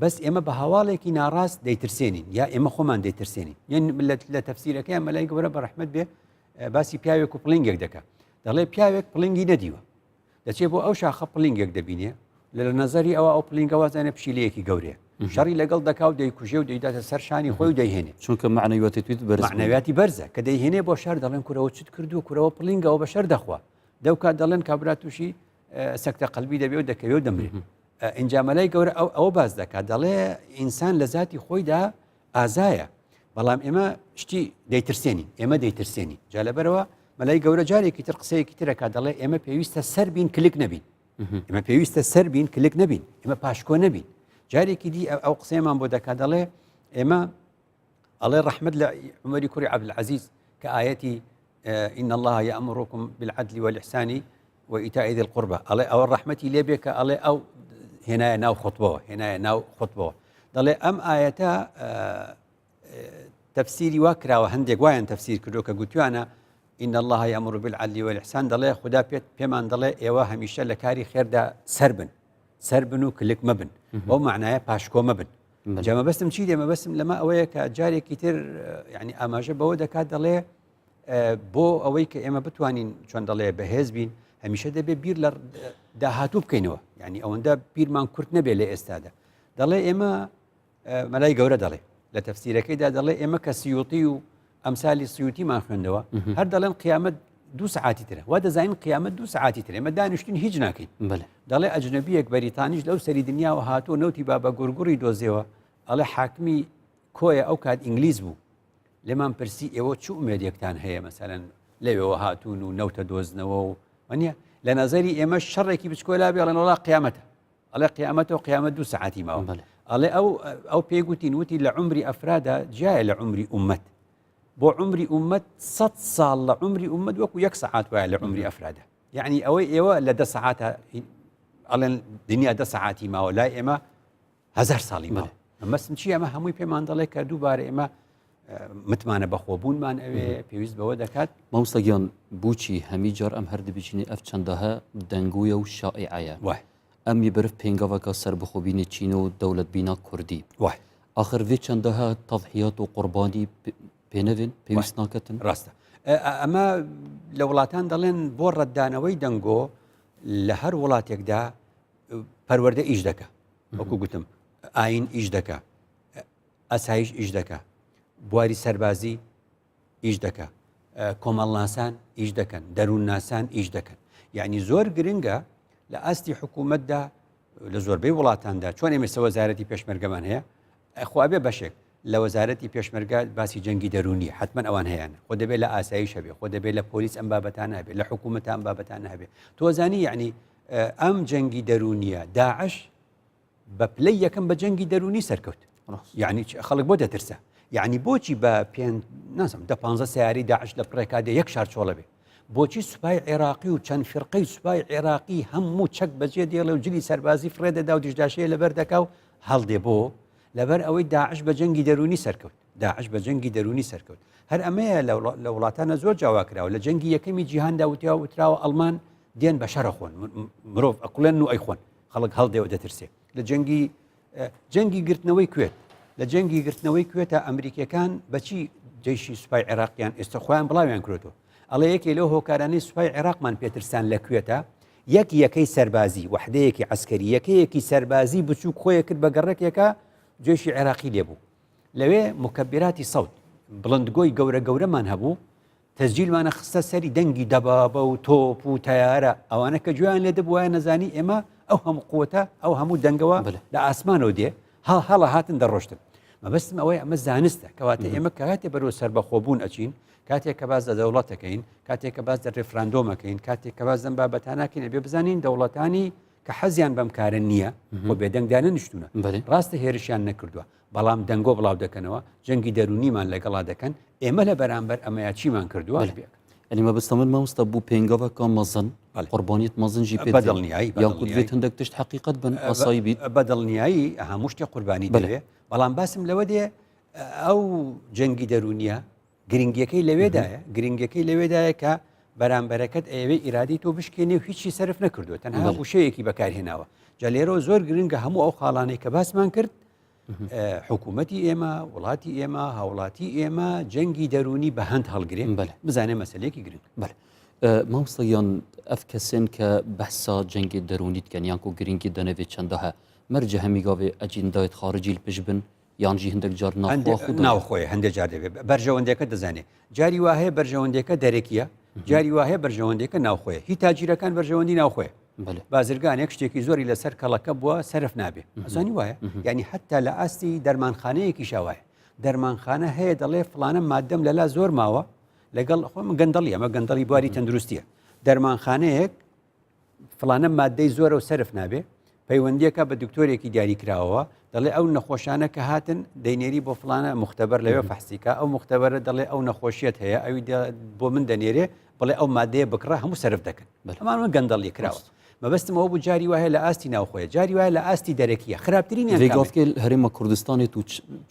بەس ئێمە بە هەواڵێکی ناڕاست دەیترسێنین یا ئێمە خۆمان دەیترسێنین یعنی لە تەفسیرەکەیان مەلای گەورە بە ڕەحمەت بێ باسی پیاوێک و پڵنگێک دەکات دەڵێ پیاوێک پڵنگی نەدیوە دەچێت بۆ ئەو شاخە پڵنگێک دەبینێ لە نەزەری ئەو پڵنگەوازانە پشیلەیەکی گەورەیە شەڕی لەگەڵ دەکا و دەیکوژێ و دەیداتە سەر شانی خۆی و دەیهێنێ چونکە معنەویاتی بەرزە کە دەیهێنێ بۆ شار دەڵێن کورەوە چت کردو کورەوە پڵنگەوە بە شەر دەخوا دەوکات دەڵێن کابرا تووشی سەکتە قەلبی دەبێ و دەکەوێ و دەمرێت ئینجا مەلای گەورە ئەوە باز دەکات دەڵێ ئینسان لە ذاتی خۆیدا ئازایە بەڵام ئێمە شتی دەیترسێنی جا لەبەرەوە مەلای گەورە جارێکی تر قسەیەکی ترەکات دەڵێ ئێمە پێویستە سەر بین کلک نەبین ئێمە پێویستە سەر بین کلک نەبین ئێمە پاشکۆ نەبین جارێکی دی ئەو قسەیەمان بۆ دەکات دەڵێ ئێمە ئەڵێ ڕەحمەت لە عومەری کوڕی عەبدولعەزیز کە ئاەتی إن الله يأمركم بالعدل والإحسان وإيتاء ذي القربى ئەڵێ ئەوە ڕەحمەتی لێ بێ کە ئەڵێ ئەو هێنایە ناو خۆتبەوە دەڵێ ئەم ئاەتە تەفسیری وا کراوە هەندێک وایان تەفسیر کردو کە گوتوانە إن الله يأمر بالعدل والإحسان دەڵێ خدا پێمان دەڵێ ئێوە هەمیشە لە کاری خێردا سەر بن و کلک مەبن بەو معنایە پاشکۆ مەبن جا مەبەستم چی دێ مەبەستم لەمە ئەوەیە کە جارێکی تر یعنی ئاماژە بەوە دەکات دەڵێ بۆ ئەوەی کە ئێمە بتوانین چۆن دەڵێ بەهێز بین هەمیشە دەبێت بیر لە داهاتوو بکەینەوە یعنی ئەوەندە بیرمان کورت نەبێ لە ئێستادا دەڵێ ئێمە مەلای گەورە دەڵێ لە تەفسیرەکەیدا دەڵێ ئێمە کە سیوطی و ئەمسالی سیوطیمان خوێندەوە هەر دەڵێن قیامەت 2 ساعتی ترە وا دەزانین قیامەت 2 ساعتی ترە ئێمە دانیشتین هیچ ناکەین دەڵێ ئەجنەبیەک بەریتانیش لەو سەری دنیاوە هاتووە نەوتی بابە گورگوڕی دۆزیەوە ئەڵێ حاکمی کۆیە ئەو کات ئینگلیز بوو لێمان پرسی ئێوە چ ئومێدێکتان هەیە مەسەلەن لەوێەوە هاتوون و نەوتە دۆزنەوە و وانە لە نظری ئێمە شەڕێکی بچکۆلا بێڵێن وڵا قیامەتە ئەڵێ قیامەتەوە قیامەت 2 ساعتی ماوە ئەڵێ ئەو پێگوتین وتی لە عمری ئەفرادا جایە لە عمری ئومەت بۆ عمری ئومەت 100 ساڵ لە عمری ئومەت وەکو 1 ساعات وایە لە عمری ئەفرادا یعنی ئەوەی ئێوە لە 10 ساعاتە ئەڵێن دنیا 10 ساعتی ماوە لای ئێمە 1000 ساڵی ماوە مەسم چی ئەمە هەمووی پێمان دەڵێ کە دووبارە ئێمە متمانە بەخۆبوونمان ئەوێ پێویست بەوە دەکات مامۆستاگیان بچی هەمی جار ئەم هەر دەبیچینی ئەف چەندەها دەنگویە و شائعەیە ئەمی برف پێنگاوەکە سەر بخۆبینی چینە و دەوڵەت بینا کوردی آخر وێ چەندەها تەضحیات و قوربانی پێنەوێن پێویست ناکەتن ڕاستە ئەمە لە وڵاتان دەڵێن بۆ ڕەتدانەوەی دەنگۆ لە هەر وڵاتێکدا پەروەردە ئیش دەکە وەکو گوتم ئاین ئیش دەکە ئاسایش ئیش دەکە، بواری سەربازی ئیش دەکە، کۆمەڵناسان ئیش دەکەن، دەروون ناسان ئیش دەکەن. یعنی زۆر گرنگە لە ئاستی حکوومەتدا لە زۆربەی وڵاتاندا چۆن ئێمەسە وەزارەتی پێشمەرگەمان هەیە خواابێ بەشێک لە وەزارەتی پێشمەرگە باسی جەنگی دەرونی حتمما ئەوان هەیەە خۆ دەبێت لە ئاسایش هەبێ خۆ دەبێت لە پۆلیس ئەم بابەتان هەبێت لە حکوومەت ئەم بابەتان هەبێت تۆزانی یعنی ئەم جەنگی دەرونیە داعش بە پلەی یەکەم بە جەنگی دەرونی سەرکەوت یعنی خەڵک بۆ دەترسە یعنی بۆچی بە ناسم دە 15 سیاری داعش لە پڕێکادە یەک شار چۆڵە بێ بۆچی سوپای عێراقی و چەند فرقەی سوپای عێراقی هەموو چەک بەجێ دێڵێ و جلی سەربازی فرێدەدا و دیژداشەیە لەبەر دەکا و هەڵدێ بۆ لەبەر ئەوەی داعش بە جەنگی دەرونی سەرکەوت داعش بە جەنگی دەرونی سەرکەوت هەر ئەمەیە لە وڵاتانە زۆر جاواکراوە لە جەنگی یەکەمی جیهاندا وتراوە ئەڵمان دێن بە شەڕە خۆن مرۆڤ ئەقولێن و ئەیخۆن خەڵک هەڵدێەوە دەترسێ لە جەنگی گرتنەوەی کوێت لە جەنگی گرتنەوەی کوێتە ئەمریکیەکان بەچی جێشی سوپای عێراقیان ئێستا خۆیان بڵاویان کرێتەوە ئەڵێ یەکێ لەو هۆکارانەی سوپای عێراقمان پێترسان لەکوێتە یەکەی سەربازی وحدەیەکی عسکەری یەکەیەکی سەربازی بچووک خۆیە کرد بە گەڕێکێکە جێشی عێراقی لێبوو لەوێ مکەبیراتی سەوت بڵندگۆی گەورەمان هەبوو تەسجیلمانە خستە سەری دەنگی دەبابە و تۆپ و تەیارە ئەوانە کە گویان لێ دەبووایە نەزانی ئێمە ئەو هەموو قووەتە ئەو هەموو دەنگەوە لە ئاسمانەوە دێ هەڵە هاتن دەڕۆشتن مەبەستم ئەوەی ئەمە زانستە کەواتە ئێمە کاتێ بەرەوە سەربەخۆبوون ئەچین کاتێک کە باز لە دەوڵەتەکەین کاتێک کە باز لە ڕێفراندۆمەکەین کاتێک کە باز دەم بابەتاناکەین ئەبێ بزانین دەوڵەتانی کە حەزیان بەم کارە نییە بۆ بێدەنگدانە نیشتونە ڕاستە هێرشیان نەکردووە بەڵام دەنگۆ بڵاو دەکەنەوە جەنگی دەرونیمان لەگەڵا دەکەن ئێمە لە بەرامبەر ئەمەیە چیمان کردووە ئەنی مەبەستە من مامۆستا بوو پێنگەوەکە مەزن قوربانیت مەزنجی پێ بەدڵنیایی یانکوێت هەندێک تشت حقیقت بن ئاسایی بیت بەدڵنیایی هەموو شتێ قوربانی دەوێ بەڵام باسم لەوە دێ ئەو جەنگی دەرونیە گرنگیەکەی لەوێدایە کە بەرامبەرەکەت ئەوێ ئیرادی تۆ بشکێنێ و هیچی سەرف نەکردووە تەنها وشەیەکی بەکارهێناوە جا لێرەوە زۆر گرنگە هەموو ئەو خاڵانەی کە باسمان کرد حکوومەتی ئێمە وڵاتی ئێمە هاوڵاتی ئێمە جەنگی دەرونی بە هەند هەڵگرێن بزانێ مەسلەیەکی گرنگ مامۆستایان ئەف کەسێن کە بەحسا جەنگی دەرونیت کەن یانکو گرنگی دەنەوێت چەندەها مەرجە هەمیگاوێ ئەجیندایت خارجی پشت بن یانجی هەندێک جار ناوخۆی هەندێک جار دەبێت بەرژەوەندەکە دەزانێت جاری وهەیە بەرژەوەندەکە دەرەکیە جاری وهەیە بەرژەوەندەکە ناوخۆیە هی تاجیرەکان بەرژەوەندی ناوخۆیە بازرگانێک شتێکی زۆری لەسەر کەڵەکە بووە سەرف نابێ ئەزانی وایە یعنی حتا لە ئاستی دەرمانخانەیەکی شاوایە دەرمانخانە هەیە دەڵێ فلانە مادەم لەلا زۆر ماوە لەگەڵ خۆم گەندەڵی ئەمە گەندەڵی بواری تەندروستیە دەرمانخانەیەک فلانە مادەی زۆرە و سەرف نابێ پەیوەندیەکە بە دکتۆرێکی دیاری کراوەوە دەڵێ ئەو نەخۆشانە کە هاتن دەینێری بۆ فلانە مختبەر لەوێ فەحسیکە ئەو مختبەرە دەڵێ ئەو نەخۆشیەت هەیە ئەوی بۆ من دەنێرێ بڵێ ئەو مادەیە بکڕە هەموو سەرف دەکەن ئەمان گەندەڵی کراوە مەبەستمەوە بوو جاری وایە لە ئاستی ناوخۆیە جاری وایە لە ئاستی دەرەکیە خراپترینیان هەرێمە کوردستانێت و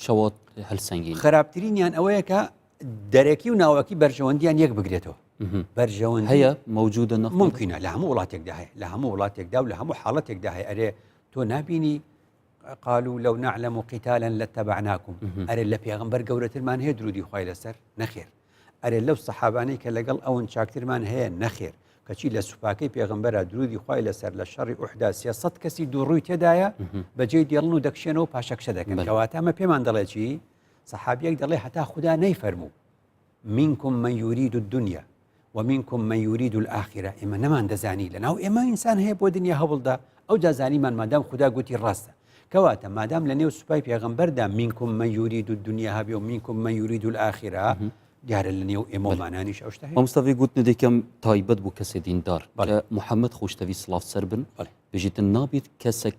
چاوات هەلسەنگین خراپترینیان ئەوەیە کە دەرەکی و ناوەکی بەرژەوەندیان یەک بگرێتەوە بەرژەوەند هەیە موجودە ممکنە لە هەموو وڵاتێکدا هەیە لە هەموو وڵاتێکدا و لە هەموو حاڵەتێکدا هەیە ئەرێ تۆ نبینی قالوا لو نعلم قتالا لاتبعناكم ئەرێ لە پێغەمبەر گەورەترمان هەیە درودی خوای لەسەر نەخێر ئەرێ لەو سەحابانەی کە لەگەڵ ئەوەن چاکترمان هەیە نەخێر کەچی لە سوپاکەی پێغەمبەرە درودی خوای لەسەر لە شەڕی ئوحدا 300 کەسی دووڕووی تێدایە بەجێ دێڵن و دەکشێنەوە پاشەکشە دەکەن کەواتە ئەمە پێمان دەڵێ چی سەحابیەک دەڵێ هەتا خوددا نەیفەرموو منكم من يريد الدنيا ومنكم من يريد الآخرة ئێمە نەمان دەزانی لەناو ئێمە ئینسان هەیە بۆ دنیا هەوڵدا ئەو جازانیمان مادام خوددا گوتی ڕاستە کەواتە مادام لە نێو سوپای پێغەمبەردا منكم من يريد الدنيا هەبێ و منكم من يريد الآخرة دیارە لە نێو ئێمەمانانیش ئەو شتە هەیە مامۆستاوی گوتنە دەکەم تایبەت بوو کەسێ دیندار کە محەممەد خۆشتەوی سلااف سەر بن بژیتن نابێت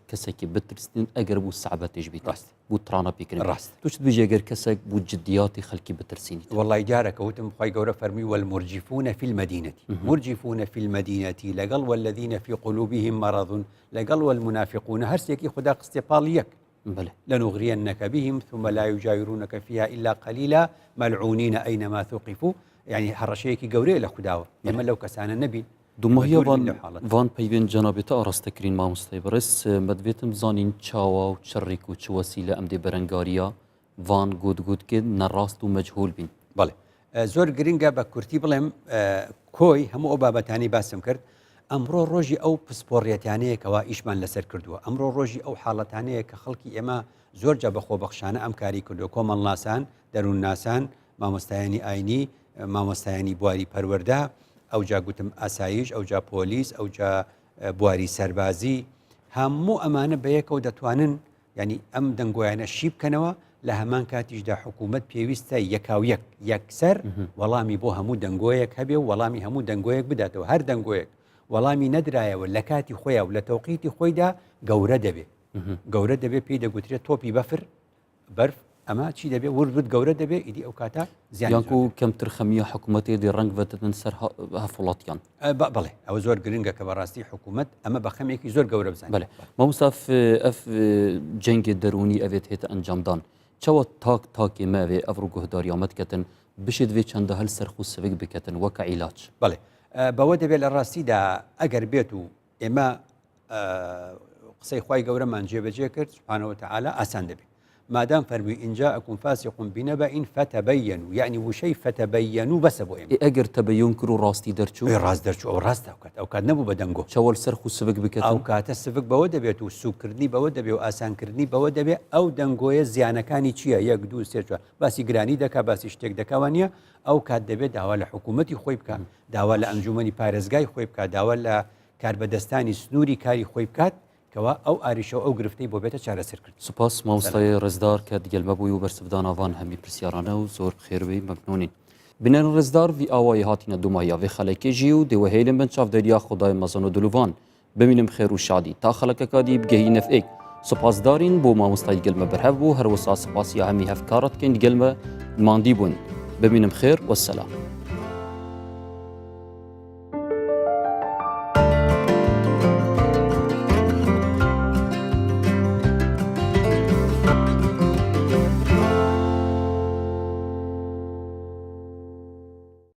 کەسێکی بترسن ئەگەر بوو سعبەتێش بیت ڕاست بوو ترانە پێکردن ڕاست توشت بژێ ئەگەر کەسێک بوو جدیاتی خەڵکی بترسینی وڵی دیارەکە وتم خی گەورە فەرمی والمرجفون في المدينة مرجفون في المدينة لەگەڵ والذين في قلوبهم مرض لەگەڵ والمنافقون هەرسێکی خوددا قستێ پاڵیەک لنغرينك بهم ثم لا يجاورونك فيها إلا قليلا ملعونين أينما ثقفوا يعني هەڕەشەیەکی گەورەیە لە خودداوە ئێمە لەو کەسانە نەبین دومەهە وان پەیوێن جەنابێتە ئاراستەکرین مامۆستای بەڕێز مەدوێتم زانین چاوا و چڕێک و چوەسی لە ئەم دێ بەرەنگاریە وان گوتگوتکرد نەڕاست و مەجهول بین بەڵێ زۆر گرنگە بە کورتی بڵێم کۆی هەموو ئەو بابەتانی باسم کرد ئەمڕۆ ڕۆژی ئەو پسپۆڕێتیانەیەکەوە ئیشمان لەسەر کردووە ئەمڕۆ ڕۆژی ئەو حاڵەتانەیە کە خەڵکی ئێمە زۆرجە بەخۆبەخشانە ئەم کاری کردو کۆمەڵ ناسان دەروون ناسان مامۆستایانی ئاینی مامۆستایانی بواری پەروەردە ئەو جا گوتم ئاسایش ئەو جا پۆلیس ئەو جا بواری سەربازی هەموو ئەمانە بەیەکەوە دەتوانن ینی ئەم دەنگۆیانە شی بکەنەوە لە هەمان کاتیشدا حکوومەت پێویستە یەکاویەک یەکسەر وەڵامی بۆ هەموو دەنگۆیەک هەبێ و وەڵامی هەموو دەنگۆیەک بداتەوە هەر دەنگۆیەک وەڵامی نەدرایەوە لە کاتی خۆیان و لە تەوقیتی خۆیدا گەورە دەبێت گەورە دەبێت پێی دەگوترێت تۆپی بەفر بەرف ئەمە چی دەبێت ورد گەورە دەبێت ئیدی ئەو کاتە زیانکو کەمتر خەمیە حکوومەتی دی ڕنگ بەتن سەر هەفوڵاتیان بڵێ ئەوە زۆر گرنگە کە بەڕاستی حکوومەت ئەمە بە خەمێکی زۆر گەورە بزانێت بەێ مامۆستاف ئەف جەنگی دەرونی ئەوێت هێتە ئەنجامدان چاوە تاکێ ماوێ ئەڤڕ گوهداریامەت کەتن بشێت وێ چەندە هەل سەرخ و سەوێک بکەتن وەکە عیلاج بڵێ بەوە دەبێت لە ڕاستیدا ئەگەر بێت و ئێمە قسەی خوای گەورەمان جێبەجێ کرد سبحانەوە تەعالا ئاسان دەبێت مادام فەرمووی ئینجا ئەکون فاسقون بنەبەئین فتەبەینوا یعنی وشەی فتەبەینوا بەسە بۆ ئێمە ئەگەر تەبەیون کرد و ڕاستی دەرچوو ڕاست دەرچوو ئەو ڕاستە ئەو کات نەبوو بە دەنگۆ چاوەل سەرخ و سەوێک بکەن ئەو کاتە سفک بەوە دەبێت و سوکردنی بەوە دەبێت و ئاسانکردنی بەوە دەبێت ئەو دەنگۆیە زیانەکانی چییە یەک دوو سێ چوار باسی گرانی دەکا باسی شتێک دەکەوانە ئەو کات دەبێت داوا لە حکوومەتی خۆی بکات داوا لە ئەنجومەنی پارێزگای خۆی بکات داوا لە کاربەدەستانی سنووری کاری خۆی بکات کەوا ئەو ئاریشەوە ئەو گرفتەی بۆ بێتە چارەسەر کرد سوپاس مامۆستای ڕێزدار کە دیگەلمە بووی و بەرسەفداناوان هەمی پرسیارانە و زۆر خێروی مەمنونین بنێن ڕێزدار وی ئاوایی هاتینە دومایا وێ خەلەکێژی و دێوەهێلم بن چاودێریا خدای مەزن و دلوان ببینم خێر و شادی تا خەلەکەکادی بگەهی نەفئێک سوپاسدارین بۆ مامۆستای گەلمە بەرهەف بوو هەروەسا سوپاسی هەمی هەفکارەتکەین گەلمە ماندی بوون ببینم خێر وەسەلام